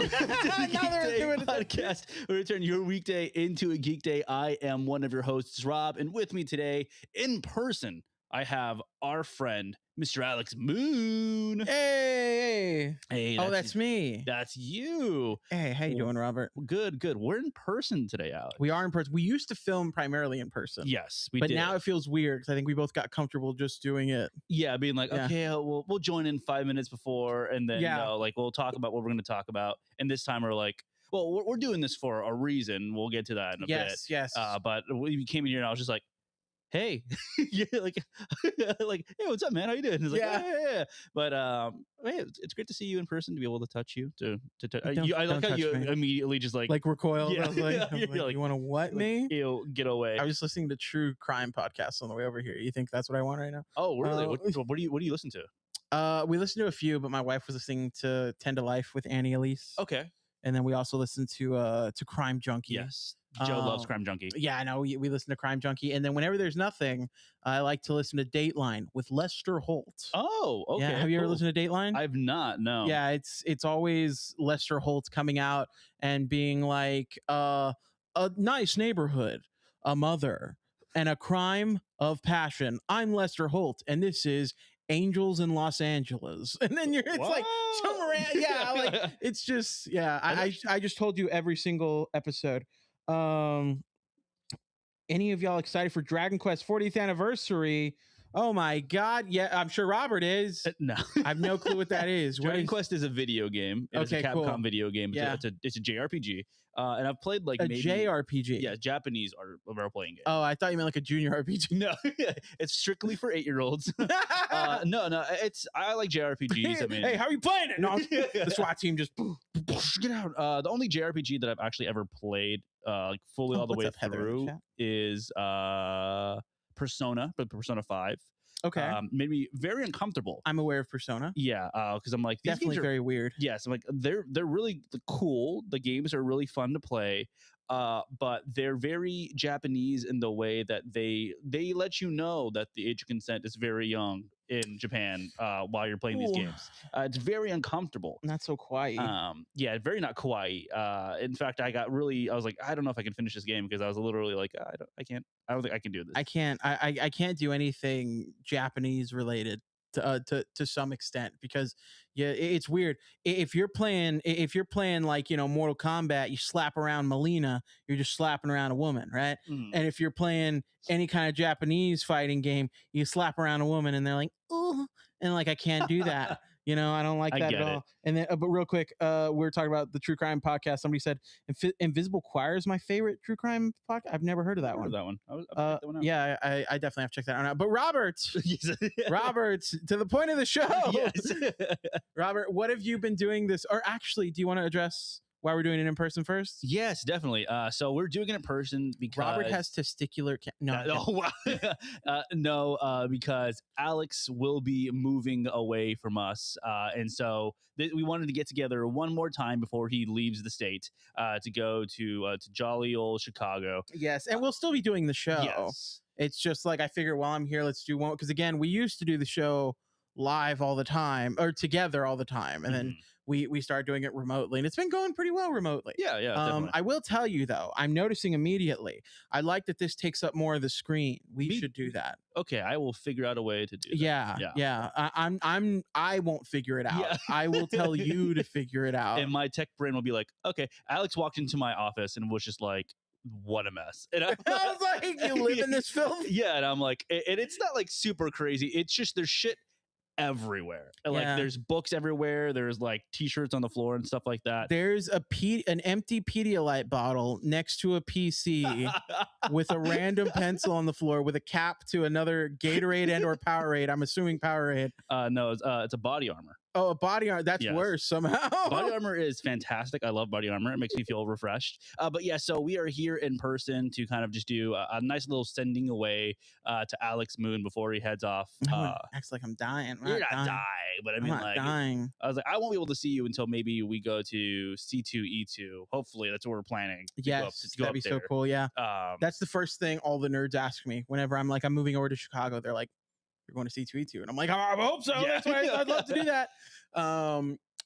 welcome to the Now they're Geek Day doing it. podcast. We turn your weekday into a geek day. I am one of your hosts, Rob, and with me today in person, I have our friend, Mr. Alex Moon. Hey. Hey, That's me. That's you. Hey, how you doing, Robert? Good. We're in person today, Alex. We are in person. We used to film primarily in person. Yes, we but did. now it feels weird because I think we both got comfortable just doing it. Yeah, being like, Yeah. okay, we'll join in 5 minutes before, and then like we'll talk about what we're going to talk about. And this time we're like, well, we're doing this for a reason. We'll get to that in a bit. Yes. But we came in here and I was just like, hey, yeah, like, hey, what's up, man? How you doing? It's like, yeah. But hey, it's great to see you in person, to be able to touch you. I like how you immediately just like recoiled. Yeah, I was like, like, you want to what me? Ew, get away. I was listening to true crime podcasts on the way over here. You think that's what I want right now? Oh, really? What do you listen to? We listened to a few, but my wife was listening to 10 to Life with Annie Elise. Okay. And then we also listened to Crime Junkie. Yes. Joe loves Crime Junkie. Yeah, I know. We listen to Crime Junkie. And then whenever there's nothing, I like to listen to Dateline with Lester Holt. Oh, okay. Yeah. Have you ever listened to Dateline? I've not, no. Yeah, it's always Lester Holt coming out and being like, a nice neighborhood, a mother, and a crime of passion. I'm Lester Holt, and this is Angels in Los Angeles. And then it's like some like it's just I just told you every single episode. Any of y'all excited for Dragon Quest 40th anniversary? Oh my god, yeah, I'm sure Robert is. No. I have no clue what that is. Dragon Quest is a video game. It's a Capcom video game. It's a JRPG. And I've played like maybe JRPG. Yeah, Japanese role-playing game. Oh, I thought you meant like a junior RPG. No, it's strictly for 8-year-olds. No, I like JRPGs. I mean, hey, how are you playing it? No, the SWAT team just get out. The only JRPG that I've actually ever played like fully all the way through is Persona, but Persona 5. Okay. Made me very uncomfortable. I'm aware of Persona. Yeah, because I'm like, these definitely very weird. Yes, I'm like, they're really cool. The games are really fun to play, but they're very Japanese in the way that they let you know that the age of consent is very young in Japan while you're playing these games. It's very uncomfortable. Not so kawaii. Yeah, very not kawaii. In fact, I was like, I don't know if I can finish this game because I was literally like, I don't think I can do this. I can't do anything Japanese related to some extent because it's weird. If you're playing like, Mortal Kombat, you slap around Melina, you're just slapping around a woman, right? And if you're playing any kind of Japanese fighting game, you slap around a woman and they're like, oh, and like, I can't do that. I don't like that at all. And then, but real quick, we were talking about the true crime podcast. Somebody said Invisible Choir is my favorite true crime podcast. I've never heard of that one. I'll check that one out. Yeah, I definitely have to check that one out. But Robert, to the point of the show. Yes. Robert, what have you been doing this? Or actually, do you want to address why we're doing it in person first? Yes, definitely. So we're doing it in person because Robert has testicular because Alex will be moving away from us, and so we wanted to get together one more time before he leaves the state to go to jolly old Chicago. Yes, and we'll still be doing the show. Yes. It's just like I figure while I'm here, let's do one because again, we used to do the show live all the time or together all the time, and then we started doing it remotely, and it's been going pretty well remotely. Yeah, definitely. I will tell you though, I'm noticing immediately. I like that this takes up more of the screen. We should do that. Okay, I will figure out a way to do that. Yeah. I won't figure it out. Yeah. I will tell you to figure it out. And my tech brain will be like, okay. Alex walked into my office and was just like, what a mess. And I was like, you live in this filth? Yeah, and I'm like, and it's not like super crazy. It's just there's shit everywhere. Like there's books everywhere. There's like t-shirts on the floor and stuff like that. There's an empty Pedialyte bottle next to a PC with a random pencil on the floor with a cap to another Gatorade and or Powerade. I'm assuming Powerade. No, it's a body armor. Oh, a body armor. That's worse somehow. Body armor is fantastic. I love body armor. It makes me feel refreshed. But yeah, so we are here in person to kind of just do a nice little sending away to Alex Moon before he heads off. Acts like I'm dying. You're not dying, but I mean, I'm not dying. I was like, I won't be able to see you until maybe we go to C2E2. Hopefully, that's what we're planning. Yes, that'd be so cool. Yeah, that's the first thing all the nerds ask me whenever I'm moving over to Chicago. They're like, "You're going to C2E2," and I'm like, "I hope so." Yeah. That's why I'd love to do that.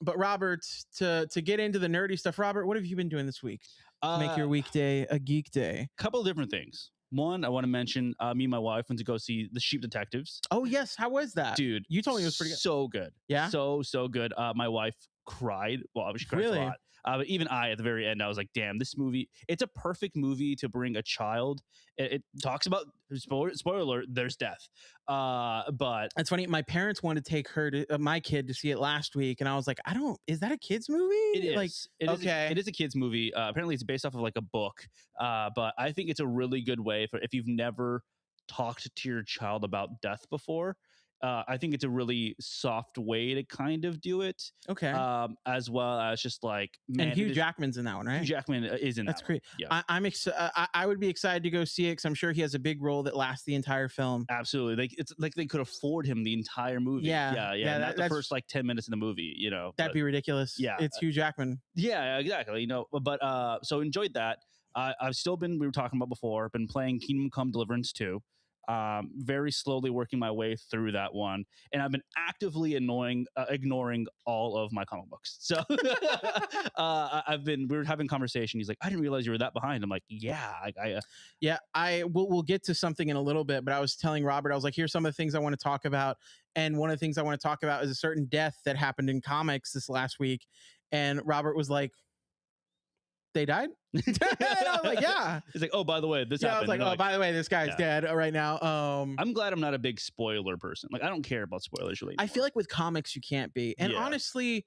But Robert, to get into the nerdy stuff, Robert, what have you been doing this week to make your weekday a geek day? Couple of different things. One, I want to mention me and my wife went to go see The Sheep Detectives. Oh yes, how was that, Dude? You told me it was pretty good. So good. Yeah, so good. My wife cried. Well, she cries really? a lot. But even I, at the very end, I was like, "Damn, this movie! It's a perfect movie to bring a child." It talks about spoiler alert. There's death, but That's funny. My parents wanted to take my kid to see it last week, and I was like, I don't. Is that a kids movie? it is. Like, okay. It is a kids movie. Apparently, it's based off of like a book. But I think it's a really good way for if you've never talked to your child about death before. I think it's a really soft way to kind of do it. Okay. As well as just like, man, and Hugh Jackman's in that one, right? Hugh Jackman is in That's that great. One. Yeah. I would be excited to go see it because I'm sure he has a big role that lasts the entire film. Absolutely. It's like they could afford him the entire movie. Yeah. Not the first like 10 minutes in the movie, you know. That'd be ridiculous. Yeah. It's Hugh Jackman. Yeah, exactly. You know, but so enjoyed that. I've still been, we were talking about before, been playing Kingdom Come Deliverance 2. Very slowly working my way through that one, and I've been actively ignoring all of my comic books. So we were having conversation. He's like, I didn't realize you were that behind. I'm like, yeah, we'll get to something in a little bit, but I was telling Robert, I was like, here's some of the things I want to talk about, and one of the things I want to talk about is a certain death that happened in comics this last week, and Robert was like, they died? And I was like, yeah. He's like, oh, by the way, this happened. I was like, oh, by the way, this guy's dead right now. I'm glad I'm not a big spoiler person. Like, I don't care about spoilers really anymore. I feel like with comics you can't be. And honestly,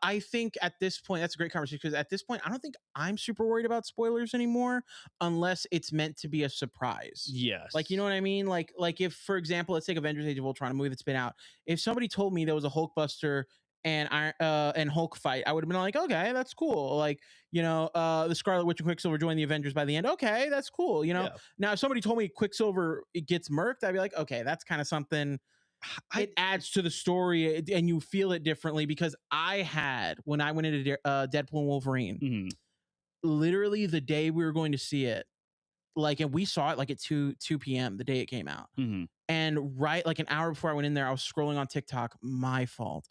I think at this point, that's a great conversation, because at this point, I don't think I'm super worried about spoilers anymore, unless it's meant to be a surprise. Yes. Like, you know what I mean? Like if, for example, let's take Avengers Age of Ultron, a movie that's been out. If somebody told me there was a Hulkbuster and Hulk fight, I would have been like, okay, that's cool. Like, you know, the Scarlet Witch and Quicksilver join the Avengers by the end. Okay, that's cool. You know, now if somebody told me Quicksilver gets murked, I'd be like, okay, that's kind of something. It adds to the story, and you feel it differently, because I had, when I went into Deadpool and Wolverine, literally the day we were going to see it, like, and we saw it like at 2 p.m. the day it came out. And right, like an hour before I went in there, I was scrolling on TikTok, my fault.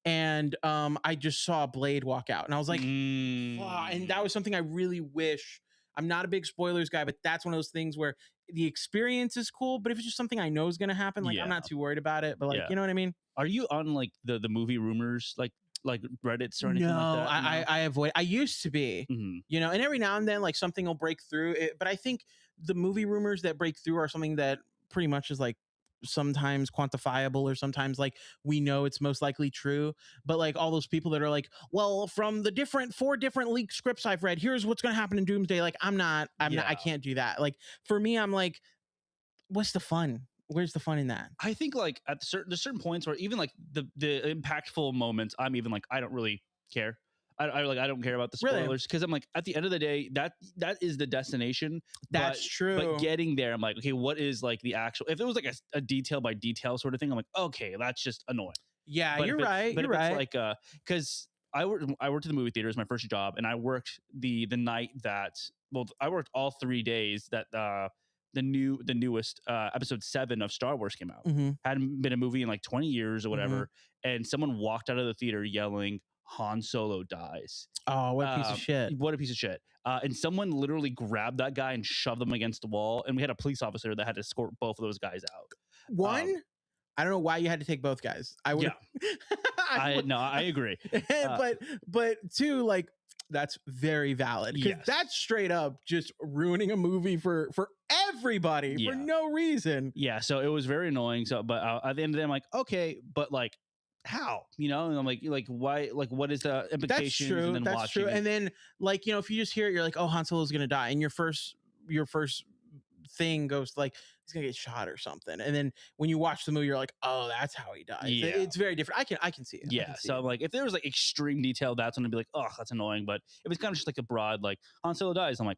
And I just saw Blade walk out, and I was like, and that was something I really wish. I'm not a big spoilers guy, but that's one of those things where the experience is cool, but if it's just something I know is going to happen, like, I'm not too worried about it. But like, you know what I mean? Are you on like the movie rumors, like Reddits or anything like that? No, I avoid. I used to be, you know, and every now and then, like, something will break through. But I think the movie rumors that break through are something that pretty much is like sometimes quantifiable, or sometimes like we know it's most likely true. But like all those people that are like, well, from the 4 different leaked scripts I've read, here's what's going to happen in Doomsday. Like, I'm not, I can't do that. Like, for me, I'm like, what's the fun? Where's the fun in that? I think like there's certain points where even like the impactful moments, I'm even like, I don't really care. I don't care about the spoilers, because I'm like, at the end of the day, that is the destination. That's true. But getting there, I'm like, okay, what is like the actual? If it was like a detail by detail sort of thing, I'm like, okay, that's just annoying. Yeah, you're right. You're right. It's like, because I worked in the movie theater, as my first job, and I worked the night that, well, I worked all 3 days that the newest episode 7 of Star Wars came out. Hadn't been a movie in like 20 years or whatever, and someone walked out of the theater yelling, Han Solo dies. Oh, what a piece of shit. What a piece of shit. And someone literally grabbed that guy and shoved them against the wall, and we had a police officer that had to escort both of those guys out. One, I don't know why you had to take both guys. I would. Yeah. I agree. But two, like, that's very valid, because that's straight up just ruining a movie for everybody for no reason. Yeah, so it was very annoying. So, but at the end of the day, I'm like, okay, but like, how? You know, and I'm like why? Like, what is the implications? That's true. And then that's true. And then, like, you know, if you just hear it, you're like, oh, Han Solo's gonna die, and your first thing goes like, he's gonna get shot or something, and then when you watch the movie, you're like, oh, that's how he dies. It's very different. I can see it. Yeah. So I'm like, if there was like extreme detail, that's when I'd be like, oh, that's annoying. But if it's kind of just like a broad, like, Han Solo dies, I'm like,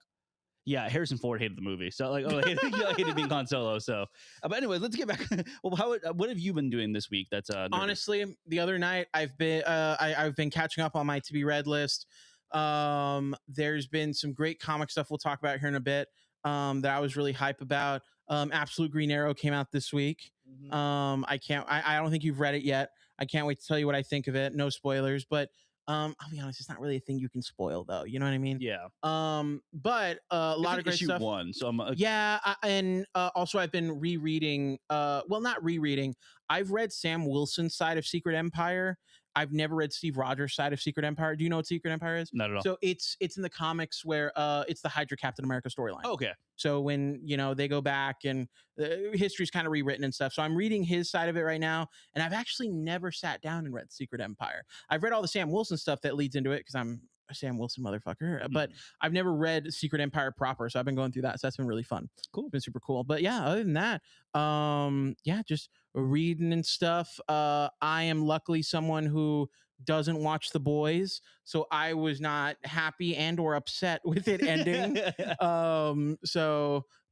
yeah, Harrison Ford hated the movie, so like, oh, I hated being Han Solo. So, but anyways, let's get back. Well, what have you been doing this week? That's honestly, the other night I've been catching up on my to be read list. There's been some great comic stuff we'll talk about here in a bit. That I was really hype about. Absolute Green Arrow came out this week. I don't think you've read it yet. I can't wait to tell you what I think of it. No spoilers, but I'll be honest, it's not really a thing you can spoil though. You know what I mean? Yeah. But a It's lot like of great issue stuff. one, so I'm Yeah, and also I've been rereading. Well, not rereading. I've read Sam Wilson's side of Secret Empire. I've never read Steve Rogers' side of Secret Empire. Do you know what Secret Empire is? not at all. So it's in the comics where it's the Hydra Captain America storyline. Okay. So when they go back and history's kind of rewritten and stuff. So I'm reading his side of it right now, and I've actually never sat down and read Secret Empire. I've read all the Sam Wilson stuff that leads into it because I'm a Sam Wilson motherfucker, but I've never read Secret Empire proper, so I've been going through that. So that's been really fun. Cool. It's been super cool. But yeah, other than that, yeah, just reading and stuff. I am luckily someone who doesn't watch The Boys, so I was not happy and or upset with it ending.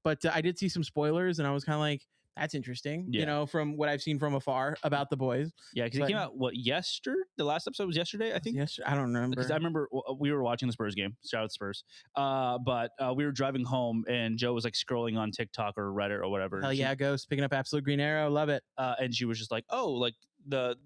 But I did see some spoilers, and I was kind of like, that's interesting, Yeah. from what I've seen from afar about The Boys. Yeah, because it But- came out yesterday. The last episode was yesterday, I think. Yes, I don't remember. Because I remember we were watching the Spurs game. Shout out Spurs. But we were driving home, and Joe was like scrolling on TikTok or Reddit or whatever. Hell yeah, Ghost picking up Absolute Green Arrow, love it. And she was just like, "Oh, like the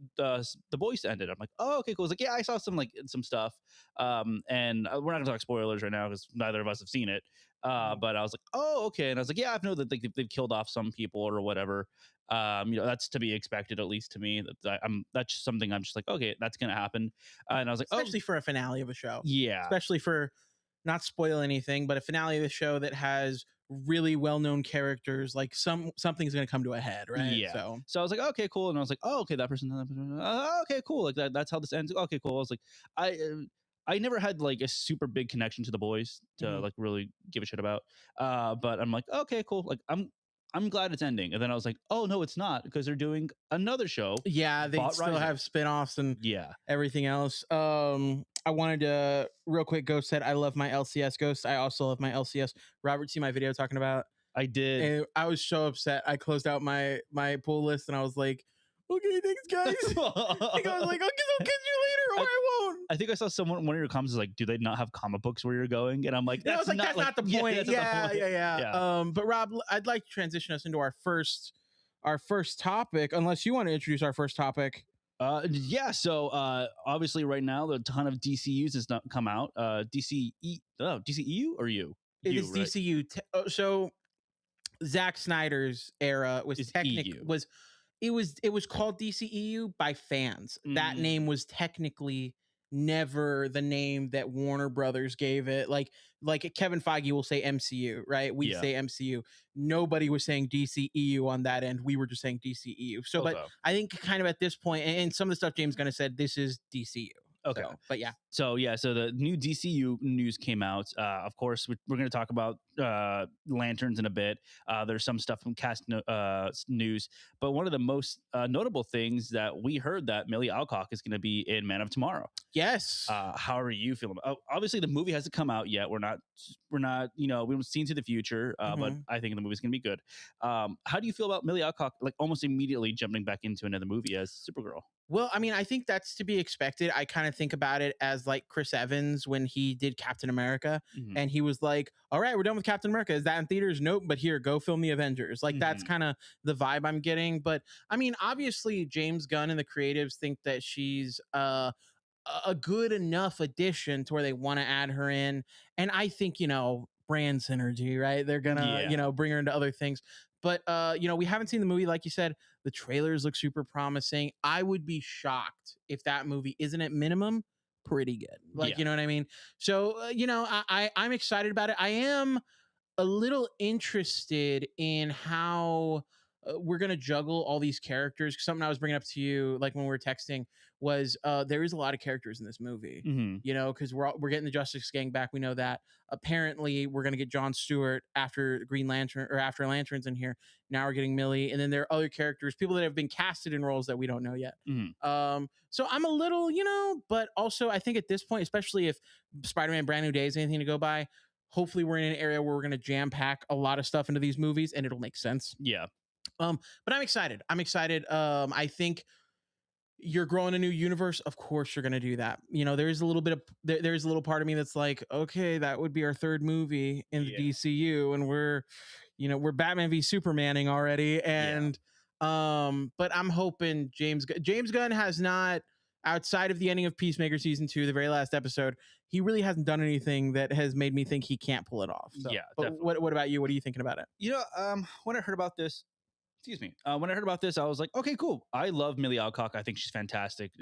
Boys ended." I'm like, "Oh, okay, cool." It's like, "Yeah, I saw some stuff." And we're not gonna talk spoilers right now because neither of us have seen it. But I was like, "Oh, okay," and I was like, "Yeah, I've known that they've killed off some people or whatever." That's to be expected, at least to me. That's just something I'm just like, okay, that's gonna happen. And I was like, Especially for a finale of a show. yeah, Especially for, not spoil anything, but a finale of the show that has really well-known characters, like something's going to come to a head, right? yeah. So I was like, okay, cool, and I was like, oh, okay, that person, okay, cool, like that's how this ends. Okay, cool. I was like, I never had like a super big connection to The Boys to like really give a shit about. But I'm like, okay, cool. Like I'm glad it's ending. And then I was like, oh no, it's not, because they're doing another show. Yeah, they Bot still Rising. have spin-offs and Yeah. everything else. I wanted to real quick. Ghost said, I love my LCS. Ghost, I also love my LCS. Robert, see my video talking about? I did. And I was so upset. I closed out my pull list and I was like, okay, thanks guys. I was like, I'll catch you later or I won't. I think I saw one of your comments is like, do they not have comic books where you're going? And I'm like, And I was like, that's not the point. Yeah. But Rob, I'd like to transition us into our first topic, unless you want to introduce our first topic. Yeah, so obviously right now a ton of DCUs has not come out. DCEU or you? It is right? DCU. So Zack Snyder's era was technically it was called DCEU by fans. That name was technically never the name that Warner Brothers gave it. Like Kevin Feige will say MCU, right? We say MCU. Nobody was saying DCEU on that end. We were just saying DCEU. So, but I think kind of at this point, and some of the stuff James Gunn said, this is DCU. Okay. But yeah. So the new DCU news came out. Of course, we're going to talk about Lanterns in a bit. There's some stuff from cast news, but one of the most notable things that we heard that Millie Alcock is going to be in Man of Tomorrow. Yes. How are you feeling? Obviously, the movie hasn't come out yet. We're not. We haven't seen to the future, but I think the movie's going to be good. How do you feel about Millie Alcock, like almost immediately jumping back into another movie as Supergirl? Well, I mean, I think that's to be expected. I kind of think about it as like Chris Evans when he did Captain America, and he was like, all right, we're done with Captain America. Is that in theaters? Nope. But here, go film the Avengers. Like that's kind of the vibe I'm getting. But I mean, obviously James Gunn and the creatives think that she's a good enough addition to where they want to add her in. And I think, brand synergy, right? They're gonna, bring her into other things. But we haven't seen the movie. Like you said, the trailers look super promising. I would be shocked if that movie isn't at minimum pretty good. Like, you know what I mean? So, I'm excited about it. I am a little interested in how we're going to juggle all these characters. Something I was bringing up to you, like when we were texting, was there is a lot of characters in this movie, because we're getting the Justice Gang back. We know that. Apparently we're going to get Jon Stewart after Green Lantern or after Lanterns in here. Now we're getting Millie. And then there are other characters, people that have been casted in roles that we don't know yet. So I'm a little, but also I think at this point, especially if Spider-Man Brand New Day is anything to go by, hopefully we're in an area where we're going to jam pack a lot of stuff into these movies and it'll make sense. Yeah. But I'm excited. I think you're growing a new universe. Of course you're going to do that. There's a little bit of, there's a little part of me that's like, okay, that would be our third movie in the DCU. And we're Batman v Supermaning already. And But I'm hoping James Gunn has not, outside of the ending of Peacemaker season 2, the very last episode, he really hasn't done anything that has made me think he can't pull it off. So, Yeah, but definitely. what about you? What are you thinking about it? When I heard about this, excuse me, when I heard about this, I was like, okay, cool. I love Millie Alcock. I think she's fantastic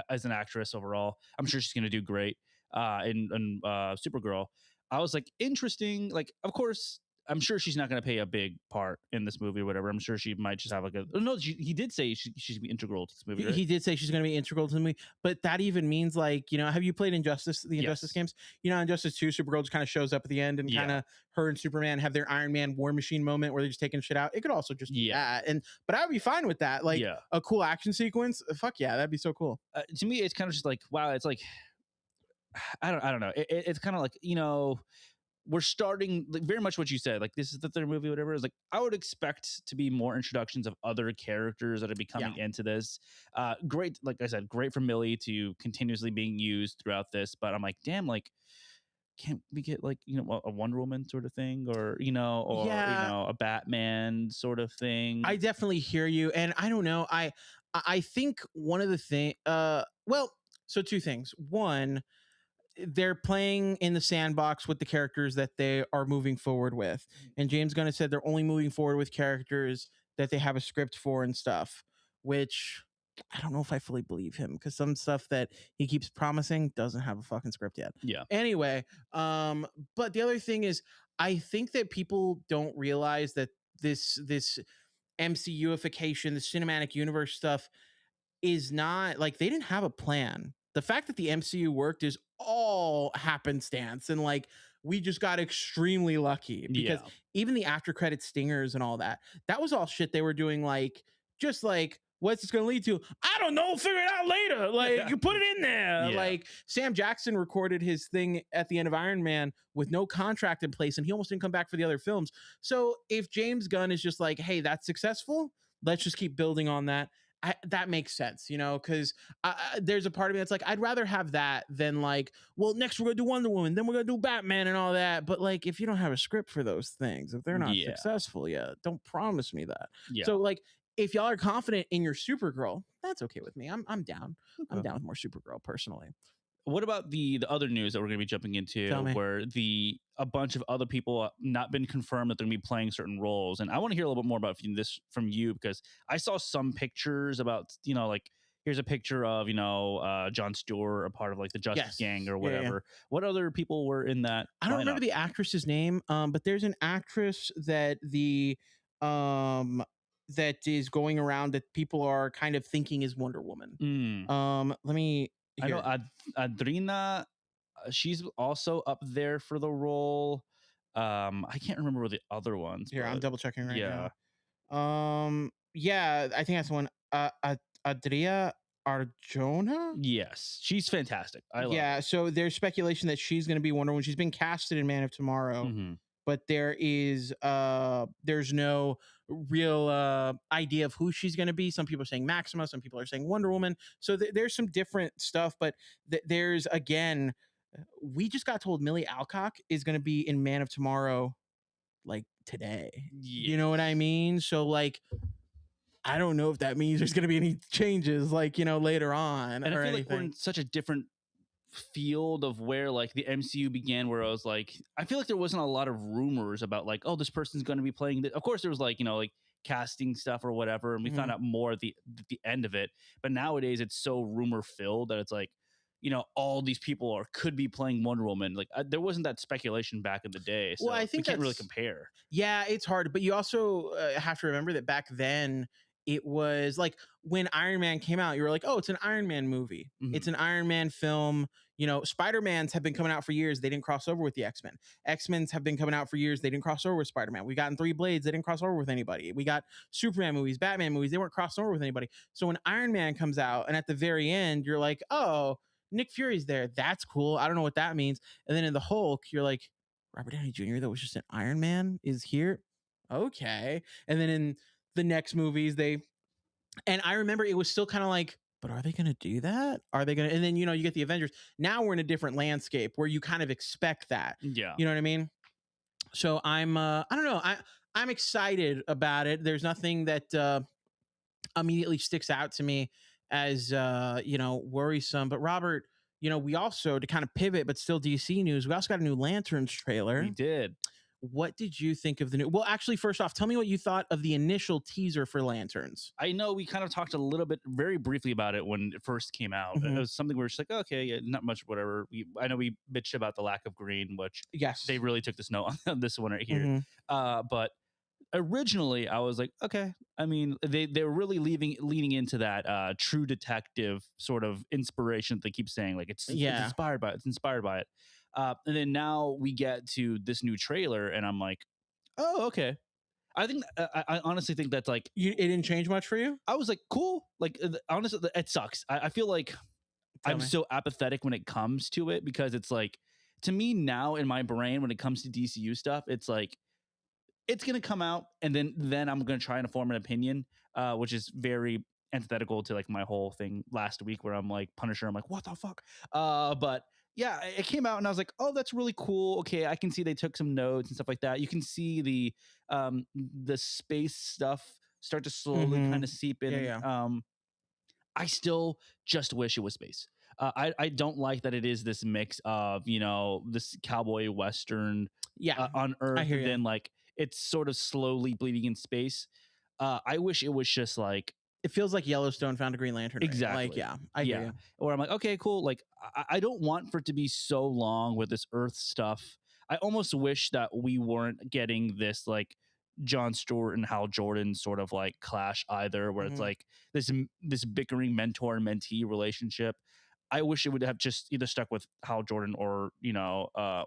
as an actress overall. I'm sure she's going to do great in Supergirl. I was like, interesting. Like, of course, I'm sure she's not going to play a big part in this movie or whatever. I'm sure she might just have like a. Oh, no, he did say she's gonna be integral to this movie, right? He did say she's going to be integral to the movie, but that even means, like, have you played the Injustice Yes. games? Injustice 2, Supergirl just kind of shows up at the end, and kind Yeah. of her and Superman have their Iron Man War Machine moment where they're just taking shit out. It could also just be Yeah. that, but I would be fine with that. Like Yeah. a cool action sequence. Fuck yeah, that'd be so cool. To me, it's kind of just like, wow. It's like I don't know. It's kind of like we're starting like very much what you said. Like this is the third movie, whatever. Is like I would expect to be more introductions of other characters that are becoming into this. Great, like I said, great for Millie to continuously being used throughout this. But I'm like, damn, like can't we get like a Wonder Woman sort of thing, or Yeah, a Batman sort of thing? I definitely hear you, and I don't know. I think one of the thing. Well, so two things. One, they're playing in the sandbox with the characters that they are moving forward with. And James Gunn has said they're only moving forward with characters that they have a script for and stuff, which I don't know if I fully believe him, because some stuff that he keeps promising doesn't have a fucking script yet. Yeah, Anyway, but the other thing is, I think that people don't realize that this MCUification, the cinematic universe stuff, is not like they didn't have a plan. The fact that the MCU worked is all happenstance, and like we just got extremely lucky, because yeah, even the after credit stingers and all that, that was all shit they were doing, like just like, what's this going to lead to? I don't know, figure it out later. Like you put it in there. yeah, Like Sam Jackson recorded his thing at the end of Iron Man with no contract in place, and he almost didn't come back for the other films. So if James Gunn is just like, hey, that's successful, let's just keep building on that. That makes sense, because there's a part of me that's like, I'd rather have that than like, well, next we're gonna do Wonder Woman, then we're gonna do Batman and all that. But like, if you don't have a script for those things, if they're not yeah, successful yet, don't promise me that. yeah. So like, if y'all are confident in your Supergirl, that's okay with me. I'm down. I'm Okay. down with more Supergirl personally. What about the other news that we're going to be jumping into, Tell me. where a bunch of other people not been confirmed that they're going to be playing certain roles, and I want to hear a little bit more about this from you, because I saw some pictures about like here's a picture of Jon Stewart, a part of like the Justice Yes. Gang or Yeah, yeah. whatever. What other people were in that? I don't lineup? remember the actress's name, but there's an actress that that is going around that people are kind of thinking is Wonder Woman. Let me. I know Here. Adrina. She's also up there for the role. I can't remember what the other ones. Here, I'm but double checking right yeah, now. Yeah, I think that's the one. Adria Arjona. yes, she's fantastic. I love. Yeah, so there's speculation that she's going to be Wonder Woman. She's been casted in Man of Tomorrow, but there's no real idea of who she's going to be. Some people are saying Maxima, some people are saying Wonder Woman. So there's some different stuff, but there's, again, we just got told Millie Alcock is going to be in Man of Tomorrow like today. You know what I mean? So like, I don't know if that means there's going to be any changes like, later on, And or I feel anything. like we're in such a different field of where like the MCU began, where I was like, I feel like there wasn't a lot of rumors about like, oh, this person's going to be playing this. Of course there was like like casting stuff or whatever, and we found out more at the end of it. But nowadays it's so rumor filled that it's like, all these people could be playing Wonder Woman. Like there wasn't that speculation back in the day, so Well, I think we can't really that's- compare. Yeah, it's hard, but you also have to remember that back then it was like when Iron Man came out, you were like, oh, it's an Iron Man movie. It's an Iron Man film. Spider-Mans have been coming out for years. They didn't cross over with the X-Men. X-Men's have been coming out for years. They didn't cross over with Spider-Man. We gotten 3 Blades. They didn't cross over with anybody. We got Superman movies, Batman movies. They weren't crossing over with anybody. So when Iron Man comes out, and at the very end, you're like, oh, Nick Fury's there. That's cool. I don't know what that means. And then in the Hulk, you're like, Robert Downey Jr., that was just an Iron Man, is here. Okay. And then in the next movies, and I remember it was still kind of like, but are they going to do that? Are they going to? And then, you get the Avengers. Now we're in a different landscape where you kind of expect that. Yeah. You know what I mean? So I don't know. I'm excited about it. There's nothing that immediately sticks out to me as worrisome. But Robert, we also, to kind of pivot, but still DC news, we also got a new Lanterns We trailer. did. What did you think of the new? Well, actually, first off, tell me what you thought of the initial teaser for Lanterns. I know we kind of talked a little bit, very briefly about it when it first came out. It Hmm. was something we were just like, okay, yeah, not much, whatever. I know we bitched about the lack of green, which they Yes. really took this note on this one right here. Hmm. But originally, I was like, okay. I mean, they were really leaning into that true detective sort of inspiration that they keep saying, like it's Yeah. inspired by it. It's inspired by it. And then now we get to this new trailer, and I'm like, oh, okay. I think I honestly think that's like It didn't change much for you? I was like, cool. Like, honestly, it sucks. I feel like Tell I'm me. so apathetic when it comes to it because it's like, to me now in my brain, when it comes to DCU stuff, it's like, it's gonna come out, and then I'm gonna try and form an opinion, which is very antithetical to like my whole thing last week where I'm like Punisher. I'm like, what the fuck? But yeah, it came out, and I was like, oh, that's really cool. Okay, I can see they took some notes and stuff like that. You can see the space stuff start to slowly Hmm. kind of seep in, Yeah, and yeah. I still just wish it was space. I don't like that it is this mix of this cowboy western Yeah. on I Earth, hear and you. then like it's sort of slowly bleeding in space. I wish it was just like It feels like Yellowstone found a Green Lantern ring. Like, exactly, yeah, I hear yeah. you. Or I'm like, okay, cool. Like I don't want for it to be so long with this Earth stuff. I almost wish that we weren't getting this like John Stewart and Hal Jordan sort of like clash either, where it's Hmm. like this bickering mentor mentee relationship. I wish it would have just either stuck with Hal Jordan or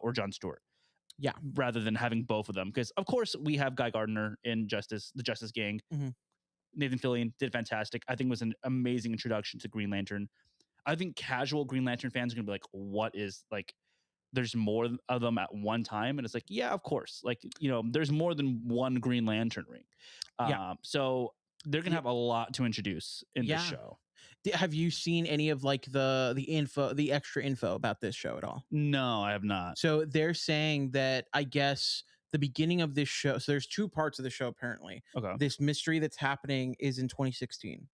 or John Stewart Yeah. rather than having both of them. Because of course we have Guy Gardner in the Justice Gang. Hmm. Nathan Fillion did fantastic. I think it was an amazing introduction to Green Lantern. I think casual Green Lantern fans are gonna be like, "What is like?" There's more of them at one time, and it's like, yeah, of course. Like there's more than one Green Lantern ring. Yeah. So they're gonna The, have a lot to introduce in this yeah. show. Have you seen any of like the extra info about this show at all? No, I have not. So they're saying that, I guess, the beginning of this show. So there's two parts of the show apparently. Okay. This mystery that's happening is in 2016.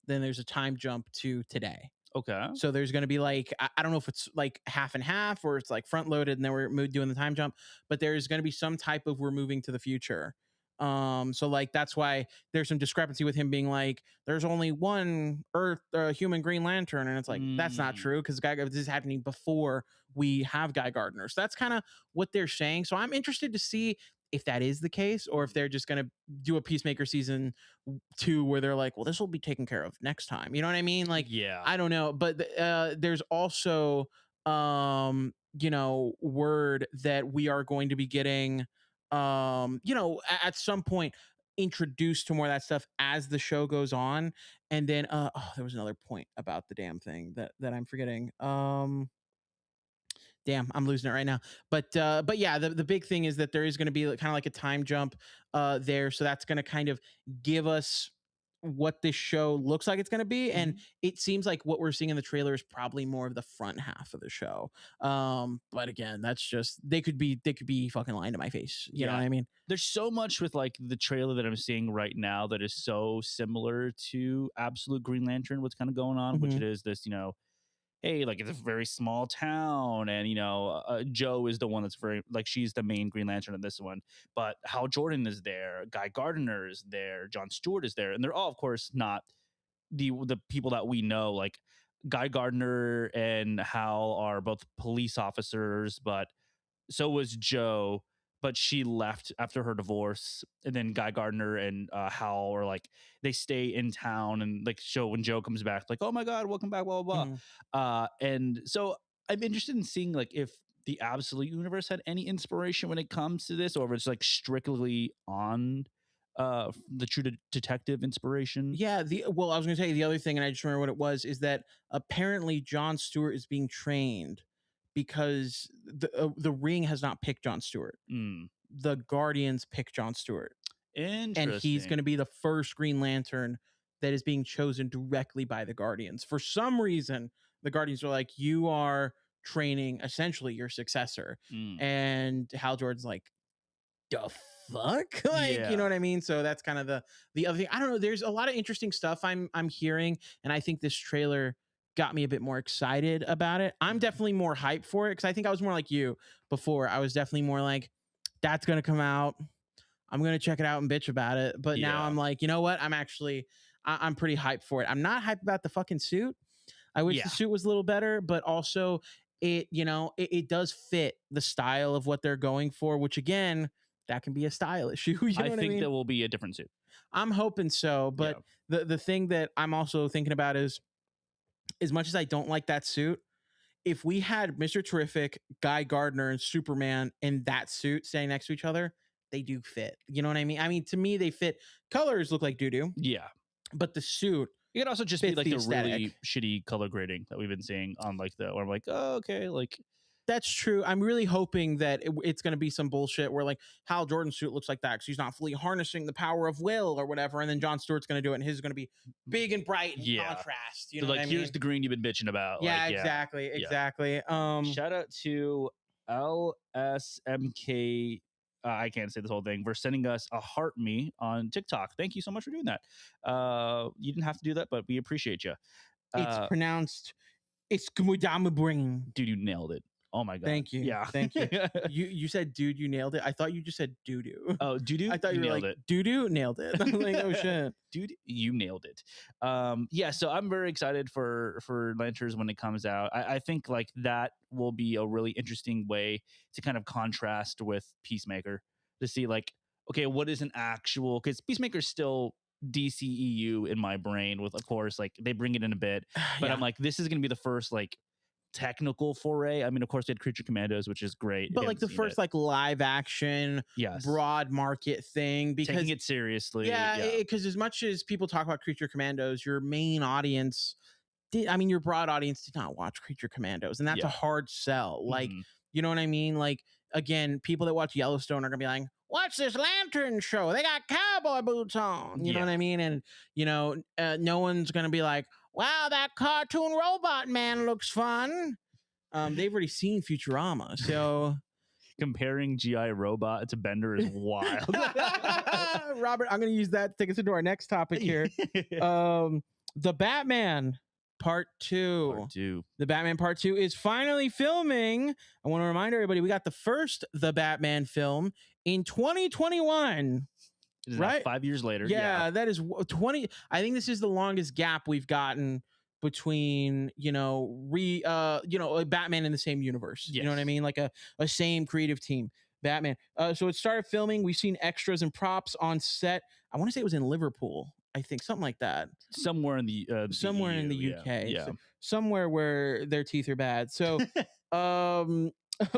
Then there's a time jump to today. Okay. So there's going to be like, I don't know if it's like half and half or it's like front loaded and then we're doing the time jump, but there's going to be some type of we're moving to the future. So like that's why there's some discrepancy with him being like, there's only one Earth human Green Lantern, and it's like that's not Mm, true because this is happening before we have Guy Gardner. So that's kind of what they're saying. So I'm interested to see if that is the case or if they're just going to do a Peacemaker season two where they're like, well, this will be taken care of next time. You know what I mean? Like, yeah. I don't know, but there's also word that we are going to be getting at some point introduced to more of that stuff as the show goes on. And then there was another point about the damn thing that I'm forgetting. Damn, I'm losing it right now. But yeah, the big thing is that there is going to be kind of like a time jump there, so that's going to kind of give us what this show looks like it's going to be. And Mhm. it seems like what we're seeing in the trailer is probably more of the front half of the show. But again, that's just they could be fucking lying to my face. You know what Yeah. I mean? There's so much with like the trailer that I'm seeing right now that is so similar to Absolute Green Lantern, what's kind of going on, which Hmm. it is this, hey, like it's a very small town, and Joe is the one that's very like she's the main Green Lantern in this one, but Hal Jordan is there, Guy Gardner is there, John Stewart is there, and they're all, of course, not the people that we know. Like Guy Gardner and Hal are both police officers, but so was Joe, but she left after her divorce. And then Guy Gardner and Hal are like they stay in town and like show when Joe comes back, like, oh my god, welcome back, blah blah Hmm. blah. And so I'm interested in seeing like if the Absolute Universe had any inspiration when it comes to this, or if it's like strictly on the True Detective inspiration. Yeah, well, I was going to tell you the other thing, and I just remember what it was, is that apparently John Stewart is being trained because the Ring has not picked John Stewart. Mm, The Guardians pick John Stewart, and he's going interesting. to be the first Green Lantern that is being chosen directly by the Guardians. For some reason, the Guardians are like, "You are training essentially your successor," Mm. and Hal Jordan's like, "The fuck? Like, you know Yeah. what I mean? So that's kind of the other thing. I don't know. There's a lot of interesting stuff I'm hearing, and I think this trailer got me a bit more excited about it. I'm Mhm. definitely more hyped for it because I think I was more like you before. I was definitely more like, that's gonna come out. I'm gonna check it out and bitch about it. But now Yeah. I'm like, you know what? I'm pretty hyped for it. I'm not hyped about the fucking suit. I wish the Yeah. suit was a little better, but also it does fit the style of what they're going for, which again, that can be a style issue. You know I what I think mean? there will be a different suit. I'm hoping so, but Yeah. the thing that I'm also thinking about is, as much as I don't like that suit, if we had Mr. Terrific, Guy Gardner, and Superman in that suit standing next to each other, they do fit. You know what I mean? I mean, to me, they fit. Colors look like doo doo, Yeah. but the suit It could also just be fits like the the really aesthetic. shitty color grading that we've been seeing on like the, where I'm like, oh, okay, like That's true. I'm really hoping that it's going to be some bullshit where like Hal Jordan's suit looks like that because he's not fully harnessing the power of will or whatever, and then John Stewart's going to do it, and his is going to be big and bright and yeah. contrast. You So know what like I here's mean? the green you've been bitching about. Like, Yeah, yeah. exactly, Yeah. exactly. Shout out to LSMK. I can't say this whole thing. For sending us a heart me on TikTok. Thank you so much for doing that. You didn't have to do that, but we appreciate you. It's Uh, pronounced it's Brain. dude, you nailed it. Oh my god. Thank you, Yeah. thank you. You said, dude, you nailed it. I thought you just said doo doo. Oh, doo doo, I thought you you were nailed like it. doo doo, nailed it. I'm like, oh shit. Dude, you nailed it. Yeah, so I'm very excited for Lanterns when it comes out. I think like that will be a really interesting way to kind of contrast with Peacemaker, to see like, okay, what is an actual, because Peacemaker's still DCEU in my brain, with of course like they bring it in a bit, but I'm Yeah. like, this is gonna be the first like technical foray. I mean, of course, they had Creature Commandos, which is great. If But you like haven't the seen it, first like live action yes, broad market thing, taking because it seriously. yeah, Yeah, because as much as people talk about Creature Commandos, your main audience did, I mean, your broad audience did not watch Creature Commandos, and that's a yeah. hard sell. Like, Mhm. you know what I mean? Like, again, people that watch Yellowstone are gonna be like, "Watch this Lantern show. They got cowboy boots on." You know what Yeah. I mean? And no one's gonna be like, "Wow, that cartoon robot man looks fun." They've already seen Futurama, so Comparing GI Robot to Bender is wild. Robert, I'm going to use that to take us into our next topic here. The Batman Part 2. Part two. The Batman Part 2 is finally filming. I want to remind everybody we got the first The Batman film in 2021. It is now Right? 5 years later. Yeah, that is 20. I think this is the longest gap we've gotten between, Batman in the same universe. You know what I Yes. mean? Like a same creative team. Batman. So it started filming. We've seen extras and props on set. I want to say it was in Liverpool. I think something like that. Somewhere in the Somewhere in the EU. UK. Yeah. So somewhere where their teeth are bad. So um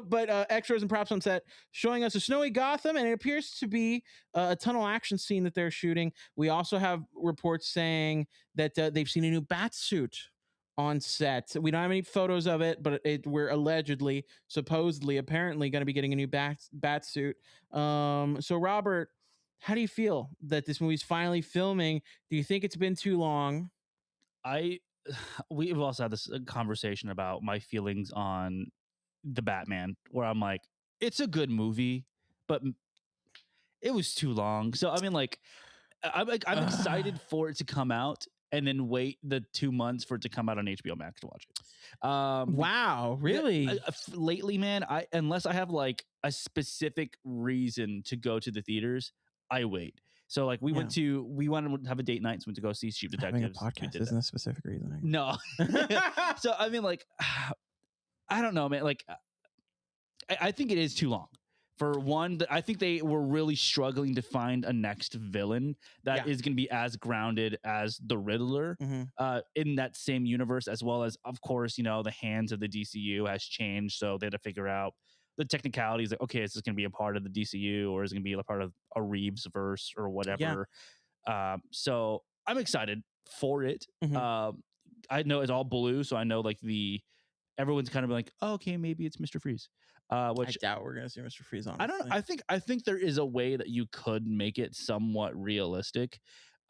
but extras and props on set showing us a snowy Gotham, and it appears to be a tunnel action scene that they're shooting. We also have reports saying that they've seen a new bat suit on set. We don't have any photos of it, but we're allegedly, supposedly, apparently going to be getting a new bat suit. So Robert, how do you feel that this movie's finally filming? Do you think it's been too long? I we've also had this conversation about my feelings on the Batman, where I'm like, it's a good movie, but it was too long. So I mean, like, I'm excited for it to come out, and then wait the 2 months for it to come out on HBO Max to watch it. Wow, really? Lately, man, I unless I have like a specific reason to go to the theaters, I wait. So like we Yeah. we wanted to have a date night, so we went to go see Cheap Having a Detectives. We podcast did isn't that. a specific reason. No. So I mean, like, I don't know, man. Like, I think it is too long. For one, I think they were really struggling to find a next villain that Yeah. is going to be as grounded as the Riddler in that same universe, as well as, of course, the hands of the DCU has changed, so they had to figure out the technicalities. Like, okay, is this going to be a part of the DCU, or is it going to be a part of a Reeves verse or whatever? So I'm excited for it. Mhm. I know it's all blue, so I know like everyone's kind of like, oh, okay, maybe it's Mr. Freeze. I Which doubt we're gonna see Mr. Freeze on. I don't know. I think there is a way that you could make it somewhat realistic.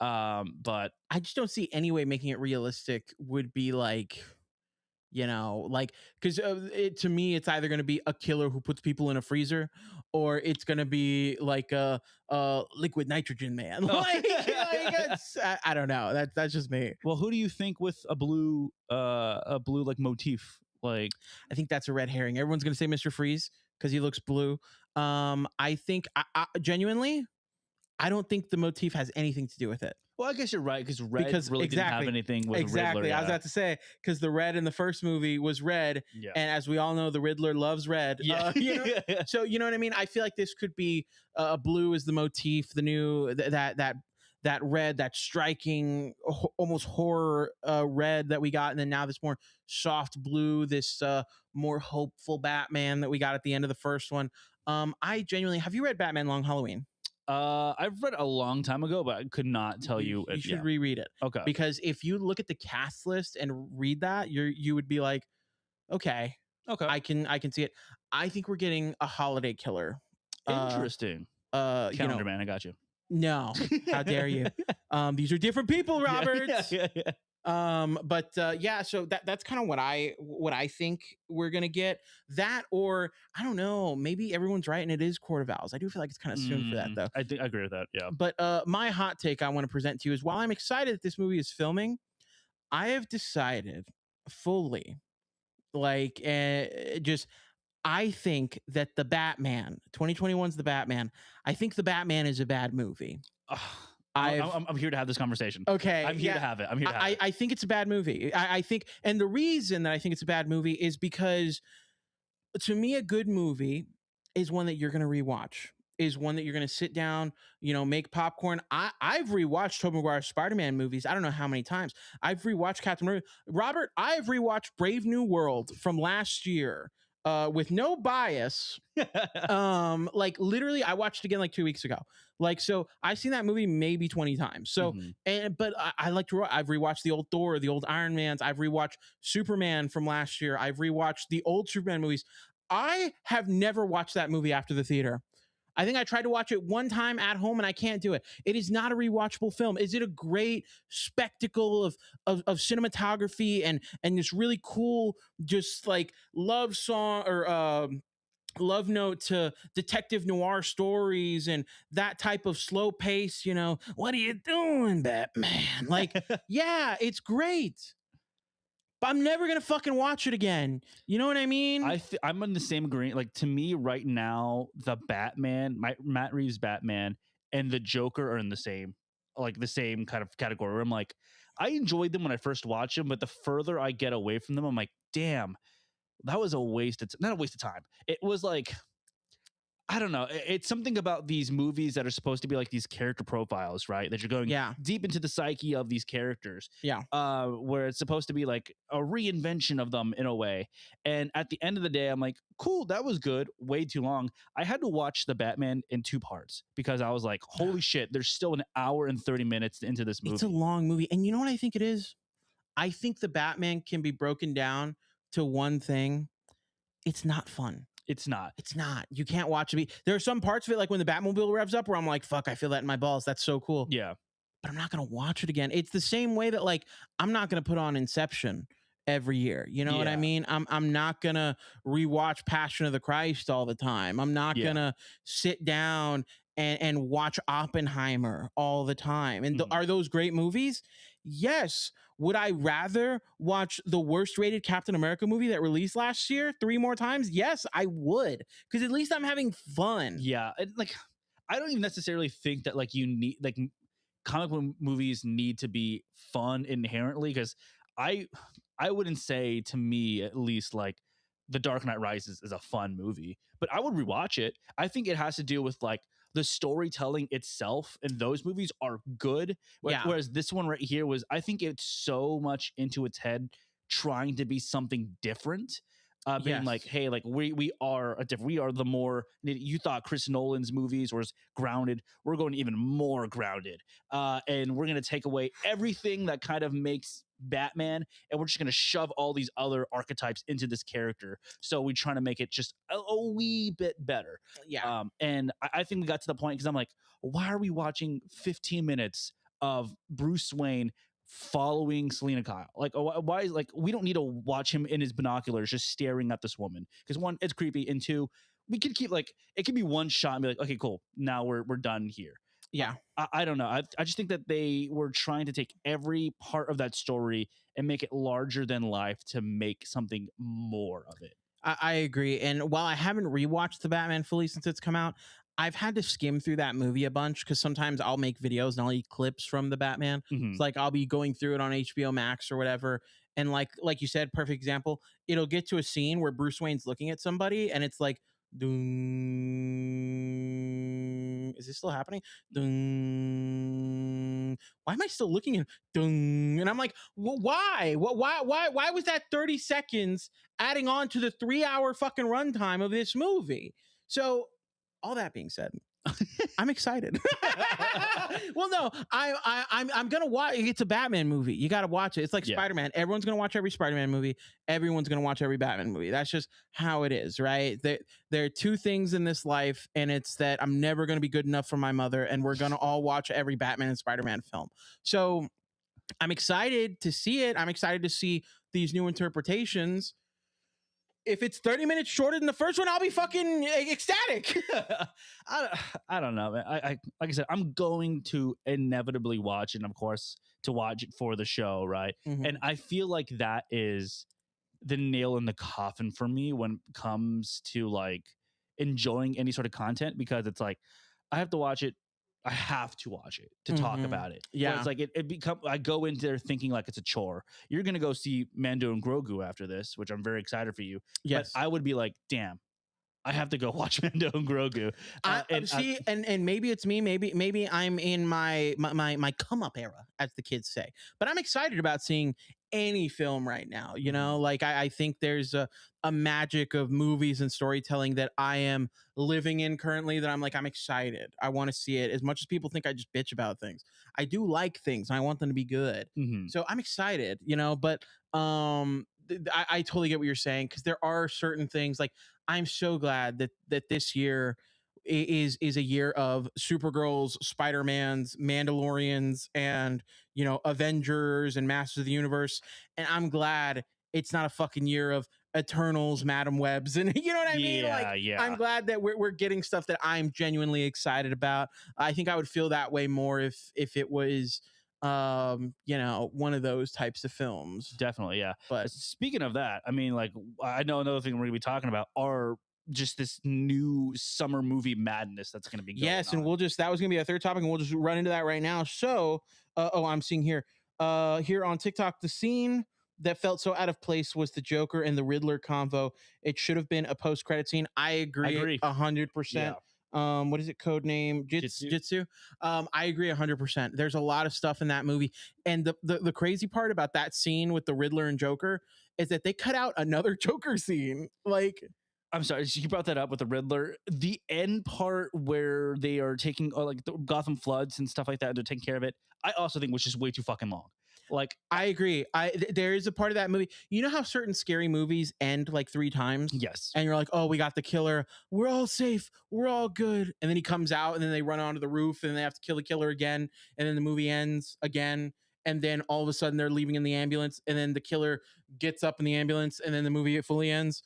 But I just don't see any way making it realistic would be like You know, like, because to me, it's either going to be a killer who puts people in a freezer, or it's going to be like a liquid nitrogen man. Oh. I don't know. That's just me. Well, who do you think with a blue like motif? Like, I think that's a red herring. Everyone's going to say Mr. Freeze because he looks blue. I think genuinely, I don't think the motif has anything to do with it. well, I guess you're right because red Because really didn't have anything with exactly. Riddler. I was about to say, because the red in the first movie was red, Yeah. and as we all know, the Riddler loves red. Yeah. So you know what I mean. I feel like this could be blue is the motif, the new that red, that striking, almost horror red that we got, and then now this more soft blue, this more hopeful Batman that we got at the end of the first one. I genuinely, have you read Batman Long Halloween? I've read a long time ago, but I could not tell you. You should Yeah. reread it. Okay. Because if you look at the cast list and read that, you would be like, okay, Okay. I can see it. I think we're getting a holiday killer. Interesting. Calendar Man, I got you. No, how dare you? These are different people, Roberts. Yeah. But yeah, so that's kind of what I think we're gonna get. That, or I don't know, maybe everyone's right and it is Court of Owls. I do feel like it's kind of soon for that though. I think I agree with that. Yeah. But my hot take I want to present to you is, while I'm excited that this movie is filming, I have decided fully, like, just I think that the Batman 2021's the Batman. I think the Batman is a bad movie. I'm here to have this conversation. Okay, I'm here to have it. I'm here to have it. I think it's a bad movie. I think, and the reason that I think it's a bad movie is because, to me, a good movie is one that you're going to rewatch. Is one that you're going to sit down, make popcorn. I've rewatched Tobey Maguire's Spider-Man movies. I don't know how many times. I've rewatched Captain America. Robert, I've rewatched Brave New World from last year with no bias. Like, literally, I watched it again like 2 weeks ago. Like, so I've seen that movie maybe 20 times. So, but I like to. I've rewatched the old Thor, the old Iron Mans. I've rewatched Superman from last year. I've rewatched the old Superman movies. I have never watched that movie after the theater. I think I tried to watch it one time at home and I can't do it. It is not a rewatchable film. Is it a great spectacle of cinematography and this really cool, just like love song or love note to detective noir stories and that type of slow pace, what are you doing, Batman? Like, yeah, it's great. But I'm never gonna fucking watch it again. You know what I mean? I'm in the same agreement. Like, to me, right now, the Batman, Matt Reeves Batman, and the Joker are in the same kind of category. Where I'm like, I enjoyed them when I first watched them, but the further I get away from them, I'm like, damn, that was a waste of not a waste of time. It was like, I don't know. It's something about these movies that are supposed to be like these character profiles, right? That you're going deep into the psyche of these characters. Yeah. Where it's supposed to be like a reinvention of them in a way. And at the end of the day, I'm like, cool, that was good. Way too long. I had to watch the Batman in 2 parts because I was like, holy shit, there's still an hour and 30 minutes into this movie. It's a long movie. And you know what I think it is? I think the Batman can be broken down to one thing. It's not fun. It's not. It's not. You can't watch it. There are some parts of it, like when the Batmobile revs up, where I'm like, fuck, I feel that in my balls. That's so cool. Yeah. But I'm not going to watch it again. It's the same way that, like, I'm not going to put on Inception every year. You know what I mean? I'm not going to rewatch Passion of the Christ all the time. I'm not going to sit down and watch Oppenheimer all the time. And are those great movies? Yes. Would I rather watch the worst rated Captain America movie that released last year 3 more times? Yes, I would. Because at least I'm having fun. Yeah. Like, I don't even necessarily think that like you need like comic book movies need to be fun inherently, because I wouldn't say, to me at least, like The Dark Knight Rises is a fun movie, but I would rewatch it. I think it has to do with like the storytelling itself, and those movies are good. Whereas this one right here was, I think it's so much into its head trying to be something different. Being like, hey, like we are the more, you thought Chris Nolan's movies was grounded. We're going even more grounded. And we're going to take away everything that kind of makes Batman, and we're just going to shove all these other archetypes into this character. So we're trying to make it just a wee bit better. Yeah. And I think we got to the point, because I'm like, why are we watching 15 minutes of Bruce Wayne following Selena Kyle. Like, why is like we don't need to watch him in his binoculars just staring at this woman because one, it's creepy, and two, we could keep like it could be one shot and be like, okay, cool, now we're done here. Yeah. I don't know. I just think that they were trying to take every part of that story and make it larger than life to make something more of it. I agree. And while I haven't rewatched the Batman fully since it's come out, I've had to skim through that movie a bunch because sometimes I'll make videos and I'll eat clips from the Batman. Mhm. It's like I'll be going through it on HBO Max or whatever. And like you said, perfect example, it'll get to a scene where Bruce Wayne's looking at somebody and it's like, Dung. Is this still happening? Dung. Why am I still looking at Dung? And I'm like, why? Why was that 30 seconds adding on to the 3 hour fucking runtime of this movie? So, all that being said, I'm excited. Well, no, I'm gonna watch. It's a Batman movie. You got to watch it. It's like Spider-Man. Everyone's gonna watch every Spider-Man movie. Everyone's gonna watch every Batman movie. That's just how it is, right? There are two things in this life, and it's that I'm never gonna be good enough for my mother, and we're gonna all watch every Batman and Spider-Man film. So I'm excited to see it. I'm excited to see these new interpretations. If it's 30 minutes shorter than the first one, I'll be fucking ecstatic. I don't know, man. I like I said, I'm going to inevitably watch it, and of course, to watch it for the show, right? Mhm. And I feel like that is the nail in the coffin for me when it comes to like enjoying any sort of content because it's like I have to watch it. I have to watch it to talk about it. Where Yeah. it's like it become. I go into there thinking like it's a chore. You're gonna go see Mando and Grogu after this, which I'm very excited for you. Yes. But I would be like, damn, I have to go watch Mando and Grogu. And maybe it's me. Maybe I'm in my come up era, as the kids say. But I'm excited about seeing any film right now. You know, like I think there's a magic of movies and storytelling that I am living in currently. That I'm like, I'm excited. I want to see it. As much as people think I just bitch about things, I do like things. And I want them to be good. Mhm. So I'm excited. You know, but I totally get what you're saying because there are certain things like I'm so glad that this year is a year of Supergirls, Spider-Mans, Mandalorians, and Avengers and Masters of the Universe. And I'm glad it's not a fucking year of Eternals, Madam Webs, and you know what I mean? Like, Yeah. I'm glad that we're getting stuff that I'm genuinely excited about. I think I would feel that way more if it was one of those types of films. Definitely, yeah. But Speaking of that, I mean, like, I know another thing we're gonna be talking about are just this new summer movie madness that's gonna be going yes, and on. that was gonna be a third topic, and we'll just run into that right now. So, I'm seeing here on TikTok, the scene that felt so out of place was the Joker and the Riddler convo. It should have been a post-credit scene. I agree 100%. What is it? Code name Jitsu. I agree 100%. There's a lot of stuff in that movie, and the crazy part about that scene with the Riddler and Joker is that they cut out another Joker scene. Like, I'm sorry, you brought that up with the Riddler. The end part where they are taking like the Gotham floods and stuff like that, and they're taking care of it. I also think was just way too fucking long. Like, I agree. There is a part of that movie. You know how certain scary movies end like 3 times? yes, And you're like, oh, we got the killer. We're all safe. We're all good. And then he comes out and then they run onto the roof and they have to kill the killer again. And then the movie ends again. And then all of a sudden they're leaving in the ambulance. And then the killer gets up in the ambulance and then the movie fully ends.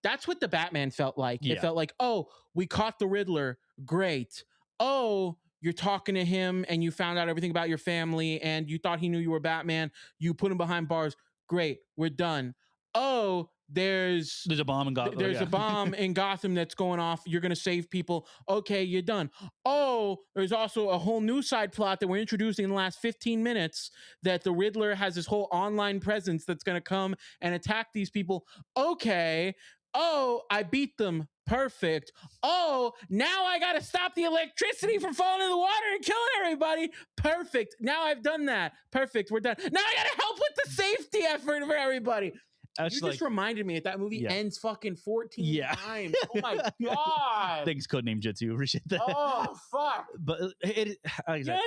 That's what the Batman felt like. Yeah. It felt like, oh, we caught the Riddler. Great. Oh, you're talking to him and you found out everything about your family and you thought he knew you were Batman. You put him behind bars. Great. We're done. Oh, there's a bomb in Gotham. There's a bomb in Gotham that's going off. You're going to save people. Okay, you're done. Oh, there's also a whole new side plot that we're introducing in the last 15 minutes that the Riddler has this whole online presence that's going to come and attack these people. Okay. Oh, I beat them. Perfect. Oh, now I got to stop the electricity from falling in the water and killing everybody. Perfect. Now I've done that. Perfect. We're done. Now I got to help with the safety effort for everybody. You just reminded me that movie ends fucking 14 times. Oh my God. Thanks, Codename Jitsu. Appreciate that. Oh, fuck. But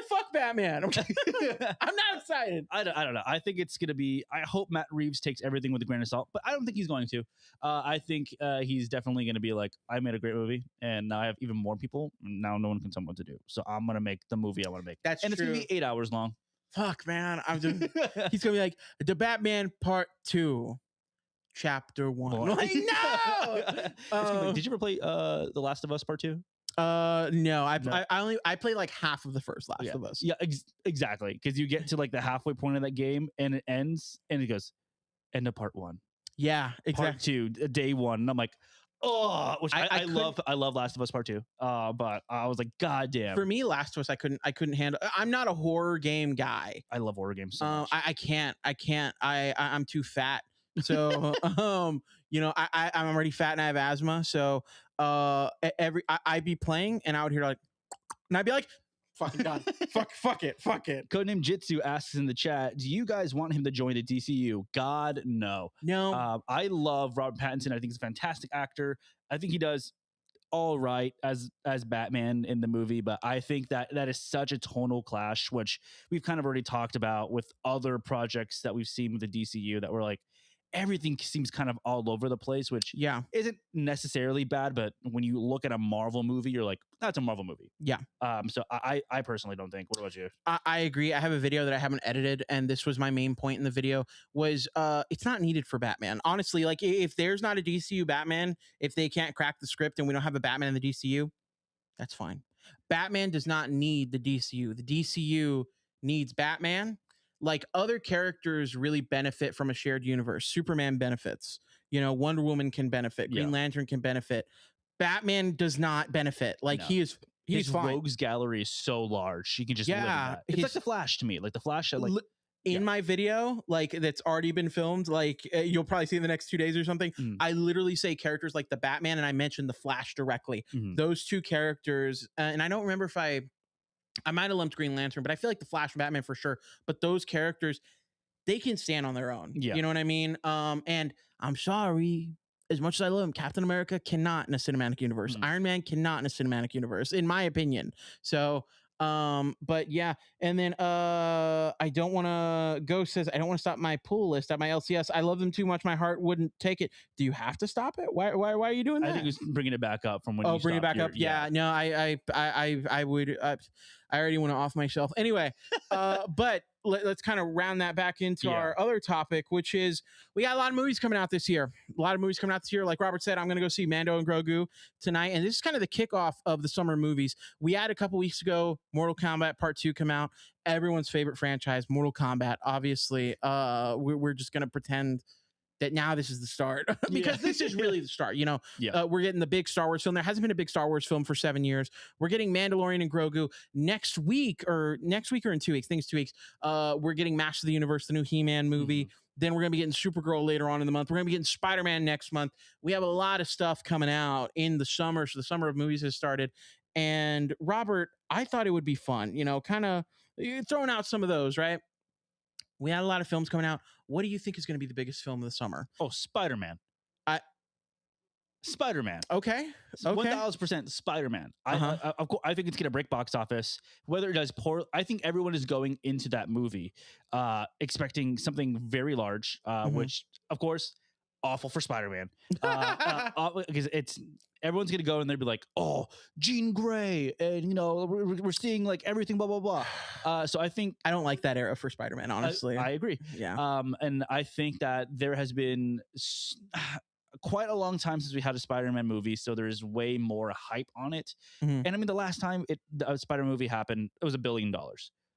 fuck Batman. I'm not excited. I don't know. I think it's going to be, I hope Matt Reeves takes everything with a grain of salt, but I don't think he's going to. I think he's definitely going to be like, I made a great movie and now I have even more people. Now no one can tell me what to do. So I'm going to make the movie I want to make. That's and true. It's going to be 8 hours long. fuck, man. I'm just. He's gonna be like the Batman Part 2, Chapter 1. Like, no. Did you ever play The Last of Us Part 2? No, No. I played like half of the first Last of Us. Yeah, exactly. Because you get to like the halfway point of that game and it ends and it goes, end of part 1. Yeah, exactly. Part 2, day 1. And I'm like, oh, which I couldn't- love Last of Us Part 2. But I was like, God damn. For me, Last of Us, I couldn't handle. I'm not a horror game guy. I love horror games so much. I can't. I'm too fat. So you know, I'm already fat and I have asthma. So I'd be playing and I would hear like, and I'd be like, fucking done. fuck it. Codename Jitsu asks in the chat, do you guys want him to join the DCU? God, no. No. I love Robert Pattinson. I think he's a fantastic actor. I think he does all right as Batman in the movie, but I think that is such a tonal clash, which we've kind of already talked about with other projects that we've seen with the DCU that were like, everything seems kind of all over the place, which isn't necessarily bad, but when you look at a Marvel movie, you're like, that's a Marvel movie. Yeah. So I personally don't think. What about you? I agree. I have a video that I haven't edited, and this was my main point in the video was it's not needed for Batman. Honestly, like if there's not a DCU Batman, if they can't crack the script and we don't have a Batman in the DCU, that's fine. Batman does not need the DCU. The DCU needs Batman. Like other characters really benefit from a shared universe. Superman benefits. You know, Wonder Woman can benefit. Green Lantern can benefit. Batman does not benefit. Like he's fine. Rogues gallery is so large. He can just live in that. It's like the Flash to me. Like the Flash. In my video, like that's already been filmed, like you'll probably see in the next 2 days or something. I literally say characters like the Batman, and I mentioned the Flash directly. Those two characters, and I don't remember if I might have lumped Green Lantern, but I feel like the Flash and Batman for sure. But those characters, they can stand on their own. You know what I mean? And I'm sorry, as much as I love him, Captain America cannot in a cinematic universe. Iron Man cannot in a cinematic universe, in my opinion. So, but yeah. And then I don't want to Ghost says, I don't want to stop my pull list at my LCS. I love them too much. My heart wouldn't take it. Do you have to stop it? Why are you doing that? I think it was bringing it back up from when you bring it back up. Yeah. No, I would, I already want to off myself anyway. But let's kind of round that back into our other topic, which is we got a lot of movies coming out this year. Like Robert said, I'm going to go see Mando and Grogu tonight. And this is kind of the kickoff of the summer movies. We had a couple weeks ago, Mortal Kombat Part 2 come out. Everyone's favorite franchise, Mortal Kombat. Obviously, we're just going to pretend that now this is the start because this is really the start. You know, we're getting the big Star Wars film. There hasn't been a big Star Wars film for 7 years. We're getting Mandalorian and Grogu next week or in 2 weeks. I think it's 2 weeks. We're getting Master of the Universe, the new He-Man movie. Then we're going to be getting Supergirl later on in the month. We're going to be getting Spider-Man next month. We have a lot of stuff coming out in the summer. So the summer of movies has started. And Robert, I thought it would be fun, you know, kind of throwing out some of those, right? We had a lot of films coming out. What do you think is going to be the biggest film of the summer? Oh, Spider-Man. Spider-Man. Okay. 1,000% Spider-Man. I think it's going to break box office. Whether it does poor, I think everyone is going into that movie expecting something very large, which, of course, awful for Spider-Man. Because everyone's going to go and they'll be like, oh, Jean Grey. And, you know, we're seeing like everything, blah, blah, blah. So I think I don't like that era for Spider-Man, honestly. I agree. Yeah. And I think that there has been quite a long time since we had a Spider-Man movie, so there's way more hype on it. And I mean, the last time a Spider-Man movie happened, it was $1 billion.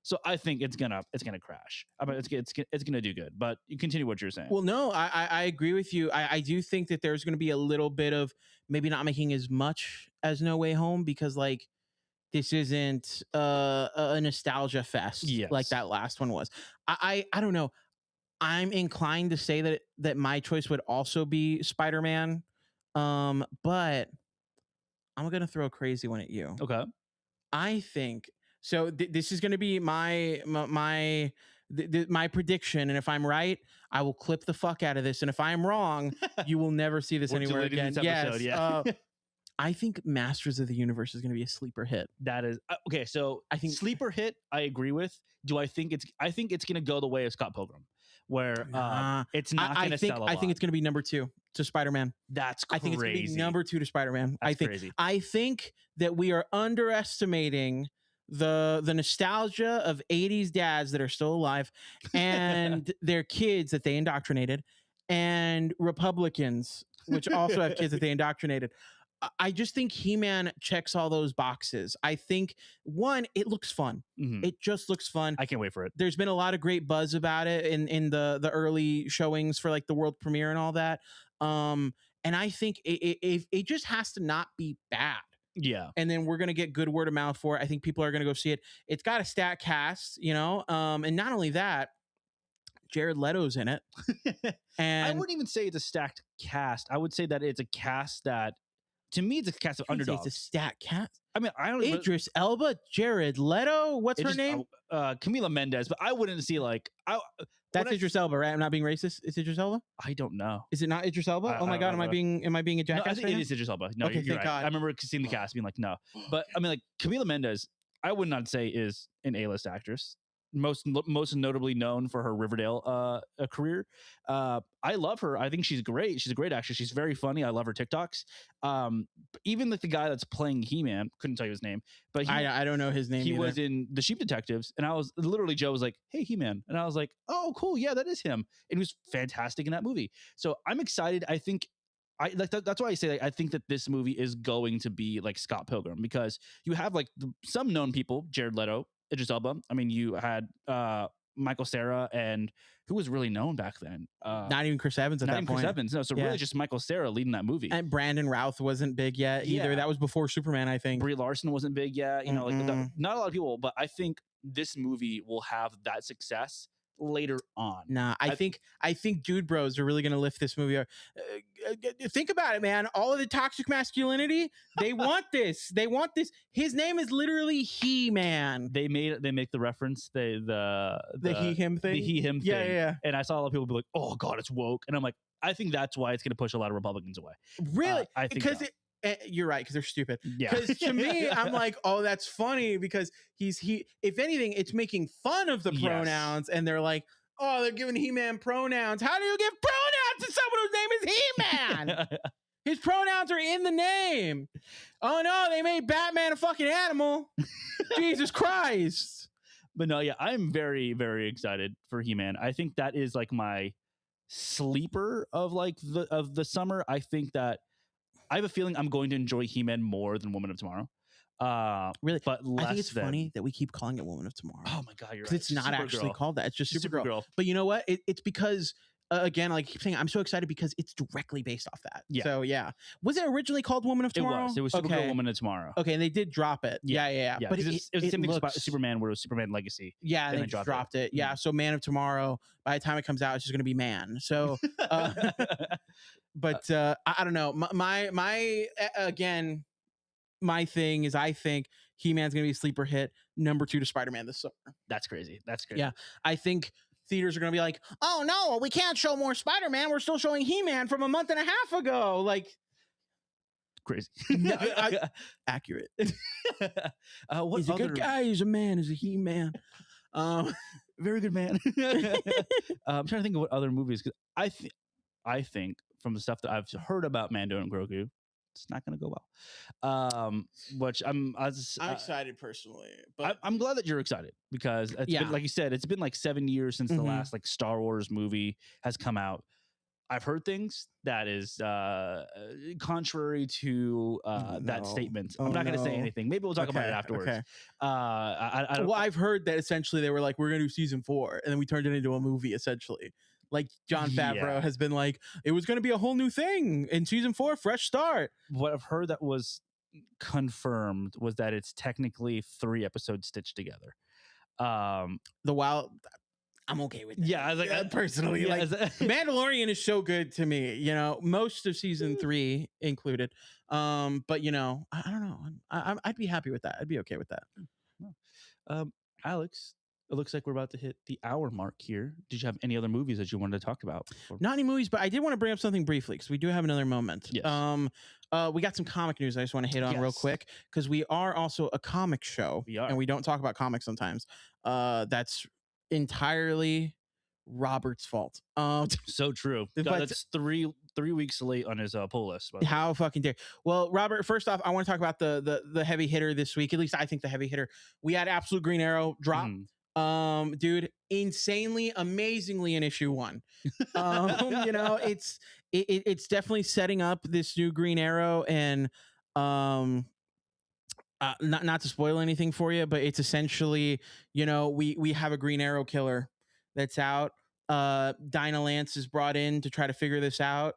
So I think it's gonna crash. I mean, it's gonna do good. But you continue what you're saying. Well, no, I agree with you. I do think that there's gonna be a little bit of maybe not making as much as No Way Home because like this isn't a nostalgia fest like that last one was. I don't know. I'm inclined to say that my choice would also be Spider-Man, but I'm gonna throw a crazy one at you. Okay. I think so. This is gonna be my prediction, and if I'm right, I will clip the fuck out of this, and if I'm wrong, you will never see this anywhere again. Yes. I think Masters of the Universe is going to be a sleeper hit. That is okay. So I think sleeper hit. I agree with. Do I think it's? I think it's going to go the way of Scott Pilgrim, where it's not going to sell a lot. I think it's going to be number 2 to Spider-Man. That's crazy. I think it's going to be number 2 to Spider-Man. That's crazy. I think that we are underestimating the nostalgia of 80s dads that are still alive and their kids that they indoctrinated, and Republicans which also have kids that they indoctrinated. I just think He-Man checks all those boxes. I think one, it looks fun. Mhm. It just looks fun. I can't wait for it. There's been a lot of great buzz about it in the early showings for like the world premiere and all that. And I think it just has to not be bad. Yeah. And then we're gonna get good word of mouth for it. I think people are gonna go see it. It's got a stat cast, you know, and not only that, Jared Leto's in it. I And wouldn't even say it's a stacked cast. I would say that it's a cast that, to me, it's a cast of I'd say underdogs. it's a stat cast. I mean, I don't know. Idris Elba, Jared Leto. What's her name? Camila Mendez, but I wouldn't see like That's Idris Elba, right? I'm not being racist. It's Idris Elba. I don't know. Is it not Idris Elba? Oh my god, am I being a jackass? No, I think it is Idris Elba. No, Okay, you're thank right. God. I remember seeing the cast being like, no. But I mean, like Camila Mendez, I would not say is an A-list actress. Most notably known for her Riverdale career. I love her. I think she's great. She's a great actress. She's very funny. I love her TikToks. Even like the guy that's playing He-Man, couldn't tell you his name, but I don't know his name. he either. was in The Sheep Detectives, and I was literally, Joe was like, "Hey, He-Man," and I was like, "Oh, cool, yeah, that is him," and he was fantastic in that movie. So I'm excited. I think. That's why I say, like, I think that this movie is going to be like Scott Pilgrim, because you have like some known people, Jared Leto, Idris Elba. I mean, you had Michael Cera, and who was really known back then? Not even Chris Evans at that point. Chris Evans. No, so Yeah. really just Michael Cera leading that movie. And Brandon Routh wasn't big yet either. Yeah. That was before Superman, I think. Brie Larson wasn't big yet. You know, like Mm-mm. not a lot of people, but I think this movie will have that success later on. Nah, I think Dude Bros are really gonna lift this movie. Think about it, man. All of the toxic masculinity, they want this. They want this. His name is literally He-Man. They make the reference, the he him thing. the he him Yeah, thing. yeah. And I saw a lot of people be like, "Oh God, it's woke," and I'm like, I think that's why it's going to push a lot of Republicans away. Really? I think because so. You're right, because they're stupid. Yeah. Because to me, I'm like, oh, that's funny because he. If anything, it's making fun of the Yes. pronouns, and they're like, oh, they're giving He-Man pronouns. How do you give pronouns to someone whose name is He-Man? His pronouns are in the name. Oh no, they made Batman a fucking animal. Jesus Christ. But no, yeah, I'm very, very excited for He-Man. I think that is like my sleeper of like the summer. I think that I have a feeling I'm going to enjoy He-Man more than Woman of Tomorrow. Really? But less I think it's than, funny that we keep calling it Woman of Tomorrow. Oh my God, you're Because right. it's not actually Supergirl. called that. It's just Supergirl. Supergirl. But you know what? It's because, again, like I keep saying, I'm so excited because it's directly based off that. Yeah. So yeah. Was it originally called Woman of Tomorrow? It was Supergirl, okay. Woman of Tomorrow. Okay, and they did drop it. Yeah. Yeah, But it was the same thing looks, as Superman, where it was Superman Legacy. Yeah, and they just dropped it. Yeah, so Man of Tomorrow, by the time it comes out, it's just going to be Man. So, but I don't know. My again, my thing is I think He-Man's going to be a sleeper hit, number 2 to Spider-Man this summer. That's crazy. That's crazy. Yeah, I think theaters are going to be like, oh no, we can't show more Spider-Man. We're still showing He-Man from a month and a half ago. Like, crazy. No, accurate. What He's a good guy. He's a man. He's a He-Man. Very good man. I'm trying to think of what other movies, because I think from the stuff that I've heard about Mando and Grogu, it's not going to go well. Which I'm excited personally, but I'm glad that you're excited, because it's been, like you said, it's been like 7 years since the last like Star Wars movie has come out. I've heard things that is contrary to that statement. I'm not going to say anything. Maybe we'll talk about it afterwards. Okay. Well, I've heard that essentially they were like, we're going to do season 4, and then we turned it into a movie essentially. Like Jon Favreau has been like, it was going to be a whole new thing in season 4, fresh start. What I've heard that was confirmed was that it's technically 3 episodes stitched together. The Wild. I'm okay with that. Yeah, I was like, personally, yeah, like Mandalorian is so good to me. You know, most of season 3 included. But you know, I don't know. I'd be happy with that. I'd be okay with that. Alex, it looks like we're about to hit the hour mark here. Did you have any other movies that you wanted to talk about? Not any movies, but I did want to bring up something briefly because we do have another moment. Yes. We got some comic news I just want to hit on real quick, because we are also a comic show. We are. And we don't talk about comics sometimes. That's entirely Robert's fault. So true. But God, that's three 3 weeks late on his pull list. By the way. How fucking dare. Well, Robert, first off, I want to talk about the heavy hitter this week. At least I think the heavy hitter. We had Absolute Green Arrow drop. Mhm. Dude, insanely, amazingly in issue 1. You know, it's definitely setting up this new Green Arrow, and not to spoil anything for you, but it's essentially, you know, we have a Green Arrow killer that's out. Dinah Lance is brought in to try to figure this out,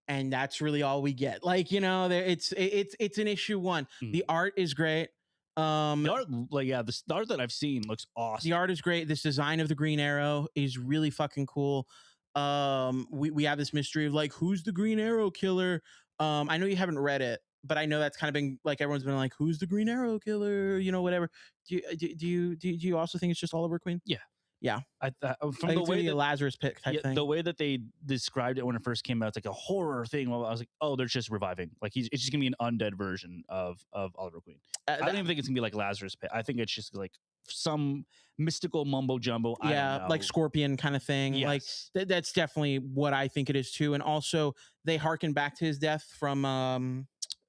and that's really all we get. Like, you know, it's an issue 1. The art is great. The art, like, yeah, the art that I've seen looks awesome. The art is great. This design of the Green Arrow is really fucking cool. We have this mystery of like, who's the Green Arrow killer? I know you haven't read it, but I know that's kind of been like, everyone's been like, who's the Green Arrow killer? You know, whatever. Do you also think it's just Oliver Queen? Yeah. Yeah. From I the think way it's that a Lazarus Pit type thing. the way that they described it when it first came out, it's like a horror thing. Well, I was like, oh, they're just reviving. Like, it's just gonna be an undead version of Oliver Queen. I don't even think it's gonna be like Lazarus Pit. I think it's just like some mystical mumbo jumbo. I don't know. Like Scorpion kind of thing. Yes. Like that's definitely what I think it is too. And also they harken back to his death from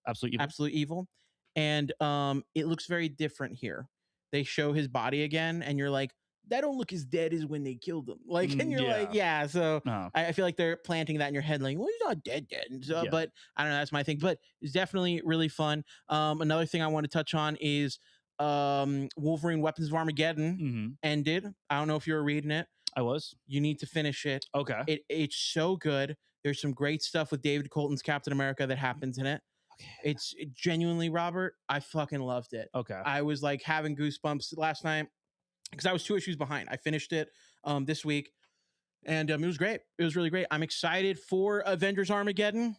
Absolute Evil. And it looks very different here. They show his body again, and you're like, that don't look as dead as when they killed him. Like, and you're like, yeah. So I feel like they're planting that in your head, like, well, he's not dead. So, but I don't know, that's my thing. But it's definitely really fun. Another thing I want to touch on is Wolverine Weapons of Armageddon ended. I don't know if you were reading it. I was. You need to finish it. Okay. It's so good. There's some great stuff with David Colton's Captain America that happens in it. Okay. It's genuinely, Robert, I fucking loved it. Okay. I was like having goosebumps last night because I was 2 issues behind. I finished it this week, and it was great. It was really great. I'm excited for Avengers Armageddon.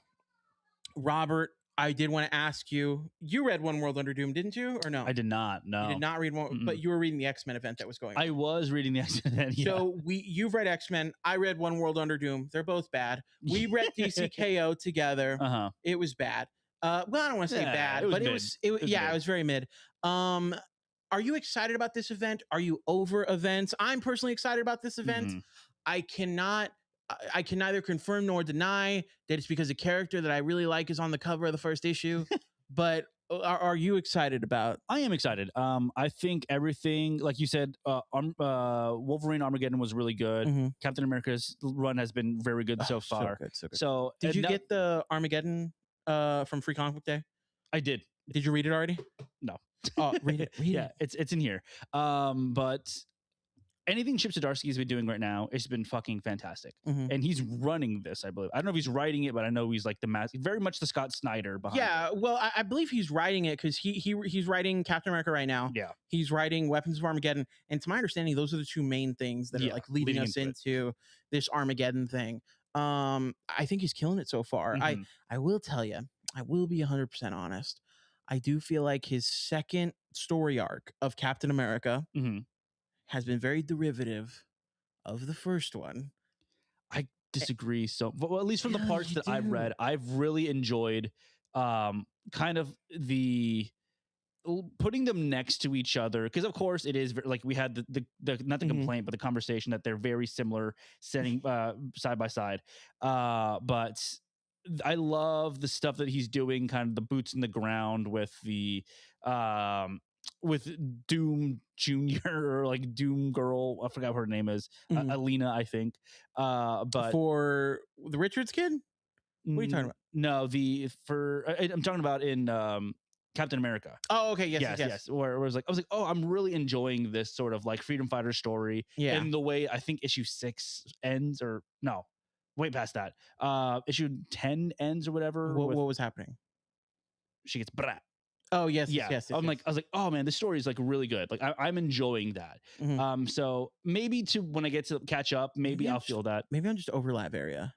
Robert, I did want to ask you, you read One World Under Doom, didn't you? Or no? I did not. No. You did not read one, but you were reading the X-Men event that was going on. I was reading the X-Men event, yeah. So you've read X-Men. I read One World Under Doom. They're both bad. We read DCKO together. It was bad. Well, I don't want to say bad, but it was very mid. Are you excited about this event? Are you over events? I'm personally excited about this event. I can neither confirm nor deny that it's because a character that I really like is on the cover of the first issue. But are you excited about? I am excited. I think everything, like you said, Wolverine Armageddon was really good. Captain America's run has been very good so far. So good. So did you get the Armageddon from Free Comic Book Day? I did. Did you read it already? No. Oh, read it. Yeah, it's in here. But anything Chip Zdarsky has been doing right now, it's been fucking fantastic. And he's running this, I believe. I don't know if he's writing it, but I know he's like very much the Scott Snyder behind it. Well, I believe he's writing it because he's writing Captain America right now. Yeah. He's writing Weapons of Armageddon. And to my understanding, those are the two main things that are like leading us into this Armageddon thing. I think he's killing it so far. I will tell you, I will be 100% honest. I do feel like his second story arc of Captain America has been very derivative of the first one. I disagree. Well, at least from the parts that I've read, I've really enjoyed kind of the putting them next to each other, because of course it is like we had the not the complaint but the conversation that they're very similar setting side by side, but I love the stuff that he's doing, kind of the boots in the ground with the with Doom Junior or like Doom Girl. I forgot what her name is. Alina, I think. But for the Richards kid, what are you talking about? No, I'm talking about in Captain America. Oh, okay, yes. Where it was like, I was like, oh, I'm really enjoying this sort of like freedom fighter story. Yeah. In the way I think issue 6 ends, or no, way past that. Issue 10 ends or whatever. What was happening? She gets brat. Oh yes. I was like, oh man, this story is like really good. Like I'm enjoying that. So maybe when I get to catch up, maybe I'll feel that. Maybe I'm just over Latveria.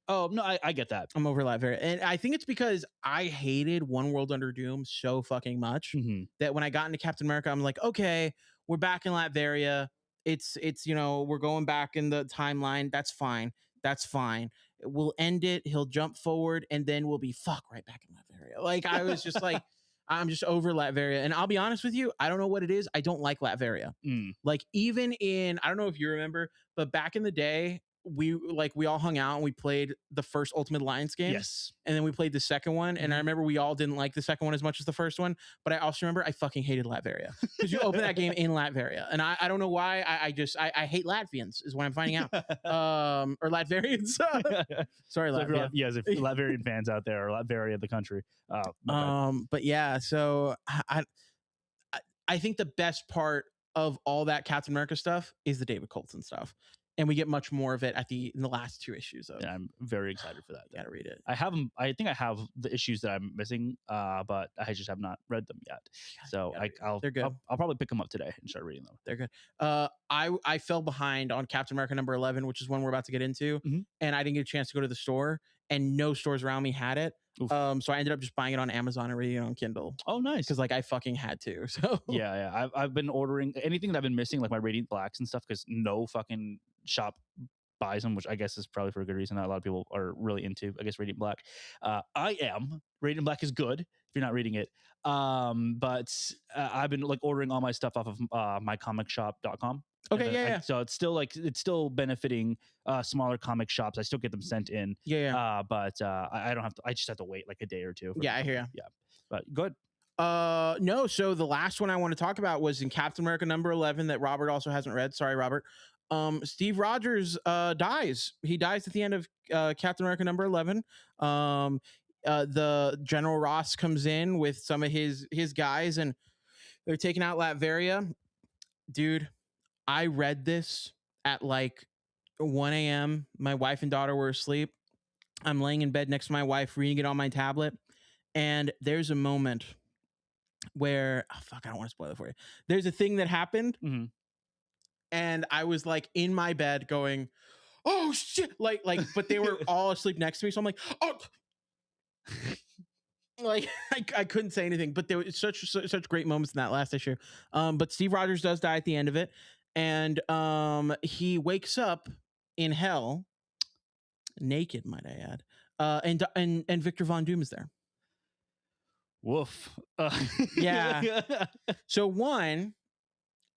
Oh no, I get that. I'm over Latveria, and I think it's because I hated One World Under Doom so fucking much that when I got into Captain America, I'm like, okay, we're back in Latveria. It's we're going back in the timeline. That's fine. We'll end it. He'll jump forward, and then we'll be right back in Latveria. Like I was just like, I'm just over Latveria. And I'll be honest with you, I don't know what it is. I don't like Latveria. Like even in, I don't know if you remember, but back in the day, we all hung out and we played the first Ultimate Alliance game. Yes. And then we played the second one. And I remember we all didn't like the second one as much as the first one. But I also remember I fucking hated Latveria because you open that game in Latveria. And I don't know why. I hate Latvians is what I'm finding out. Or Latvians. Sorry, So Latvia. yes, if Latvian fans out there, or Latveria, the country. But yeah, so I think the best part of all that Captain America stuff is the David Coulson stuff. And we get much more of it in the last 2 issues of. Yeah, I'm very excited for that. You gotta read it. I think I have the issues that I'm missing, but I just have not read them yet. So they're good. I'll probably pick them up today and start reading them. They're good. I fell behind on Captain America number 11, which is one we're about to get into, and I didn't get a chance to go to the store, and no stores around me had it. So I ended up just buying it on Amazon and reading it on Kindle. Oh, nice. Because I fucking had to. So yeah. I've been ordering anything that I've been missing, like my Radiant Blacks and stuff, because no fucking shop buys them, which I guess is probably for a good reason. Not a lot of people are really into, I guess, Radiant Black. I am. Radiant Black is good if you're not reading it. But I've been ordering all my stuff off of mycomicshop.com. Okay, yeah. So it's still benefiting smaller comic shops. I still get them sent in. Yeah. But I don't have to. I just have to wait a day or two. Yeah, I hear you. Yeah, but good. No. So the last one I want to talk about was in Captain America number 11 that Robert also hasn't read. Sorry, Robert. Steve Rogers dies. He dies at the end of Captain America number 11. The General Ross comes in with some of his guys, and they're taking out Latveria. Dude, I read this at 1 a.m. My wife and daughter were asleep. I'm laying in bed next to my wife, reading it on my tablet, and there's a moment where I don't want to spoil it for you. There's a thing that happened. And I was in my bed going, oh shit. But they were all asleep next to me. So I'm like, oh, I couldn't say anything, but there was such great moments in that last issue. But Steve Rogers does die at the end of it. And he wakes up in hell naked, might I add. And Victor Von Doom is there. Woof. Yeah. So one,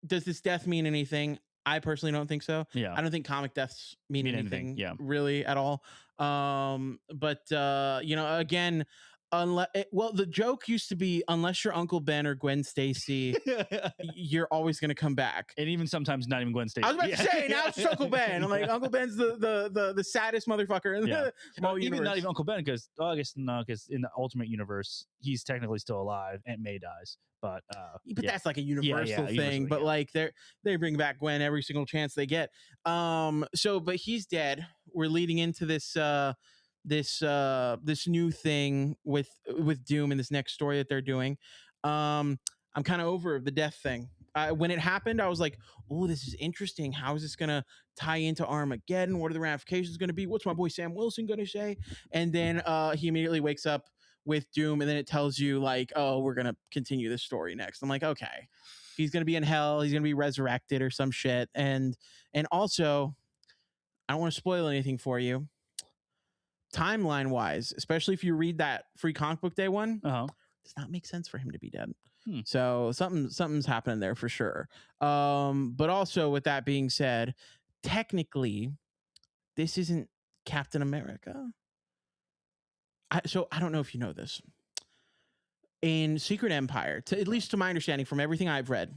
does this death mean anything? I personally don't think so. Yeah. I don't think comic deaths mean anything really at all. But again, the joke used to be, unless you're Uncle Ben or Gwen Stacy, you're always going to come back. And even sometimes not even Gwen Stacy. I was about to say, now it's Uncle Ben. I'm like, Uncle Ben's the saddest motherfucker in the even universe. Not even Uncle Ben, because I guess no, because in the Ultimate Universe, he's technically still alive. Aunt May dies. But that's a universal thing. But they bring back Gwen every single chance they get. But he's dead. We're leading into this this new thing with Doom in this next story that they're doing. I'm kind of over the death thing. When it happened, I was like, oh, this is interesting. How is this going to tie into Armageddon? What are the ramifications going to be? What's my boy Sam Wilson going to say? And then he immediately wakes up with Doom, and then it tells you oh, we're going to continue this story next. I'm like, okay, he's going to be in hell. He's going to be resurrected or some shit. And also, I don't want to spoil anything for you. Timeline wise, especially if you read that Free Comic Book Day one, does not make sense for him to be dead. So something's happening there for sure. But also, with that being said, technically, this isn't Captain America. So I don't know if you know this. In Secret Empire, at least to my understanding from everything I've read,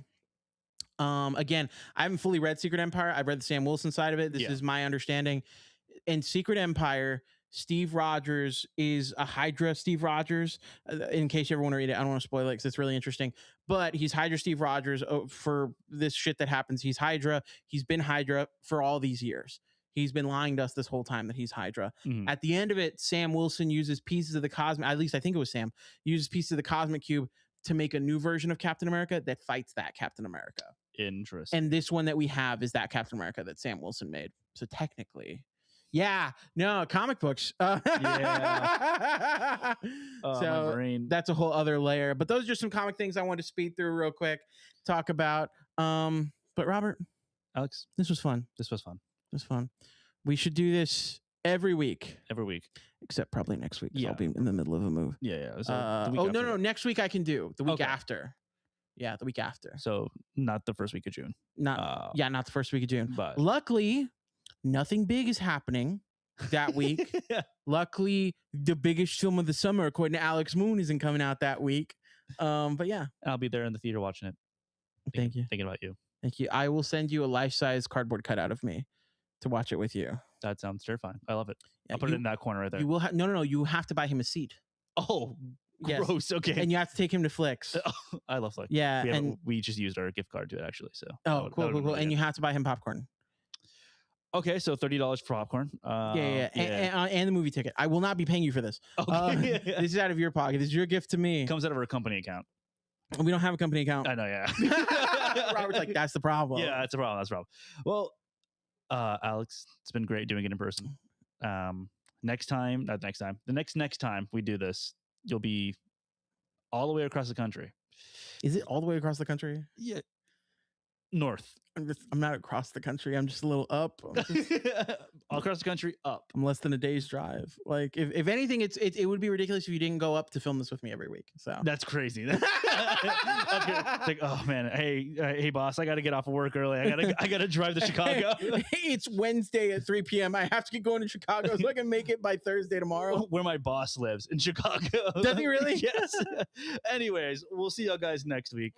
again, I haven't fully read Secret Empire. I've read the Sam Wilson side of it. This is my understanding. In Secret Empire, Steve Rogers is a Hydra Steve Rogers. In case you ever want to read it, I don't want to spoil it because it's really interesting. But he's Hydra Steve Rogers for this shit that happens. He's Hydra. He's been Hydra for all these years. He's been lying to us this whole time that he's Hydra. At the end of it, Sam Wilson uses pieces of the cosmic, at least I think it was Sam, uses pieces of the cosmic cube to make a new version of Captain America that fights that Captain America. Interesting. And this one that we have is that Captain America that Sam Wilson made. So technically, comic books. So my brain. That's a whole other layer. But those are just some comic things I wanted to speed through real quick, talk about. But Robert, Alex, this was fun. This was fun. It was fun. We should do this every week. Every week. Except probably next week. I'll be in the middle of a move. No. Next week I can do. The week after. Yeah, the week after. So not the first week of June. Not the first week of June. But luckily, nothing big is happening that week. Luckily, the biggest film of the summer, according to Alex Moon, isn't coming out that week. But yeah, I'll be there in the theater watching it. Thank you. Thinking about you. Thank you. I will send you a life-size cardboard cutout of me to watch it with you. That sounds terrifying. I love it. Yeah, I'll put it in that corner right there. You will no. You have to buy him a seat. Oh, Yes. gross. Okay. And you have to take him to Flicks. I love Flicks. Yeah, we just used our gift card to it actually. So cool. Really and you have to buy him popcorn. Okay, so $30 for popcorn. Yeah. And the movie ticket. I will not be paying you for this. Okay. This is out of your pocket. This is your gift to me. Comes out of our company account. We don't have a company account. I know, yeah. Robert's like, that's the problem. Yeah, that's a problem. That's a problem. Well, Alex, it's been great doing it in person. The next time we do this, you'll be all the way across the country. Is it all the way across the country? Yeah. North. I'm not across the country. I'm just a little up. All across the country, up. I'm less than a day's drive. Like, if anything, it would be ridiculous if you didn't go up to film this with me every week. So that's crazy. That's it's like, oh man, hey boss, I got to get off of work early. I gotta drive to Chicago. It's Wednesday at 3 p.m. I have to get going to Chicago so I can make it by Thursday tomorrow. Where my boss lives in Chicago. Does he really? Yes. Anyways, we'll see y'all guys next week.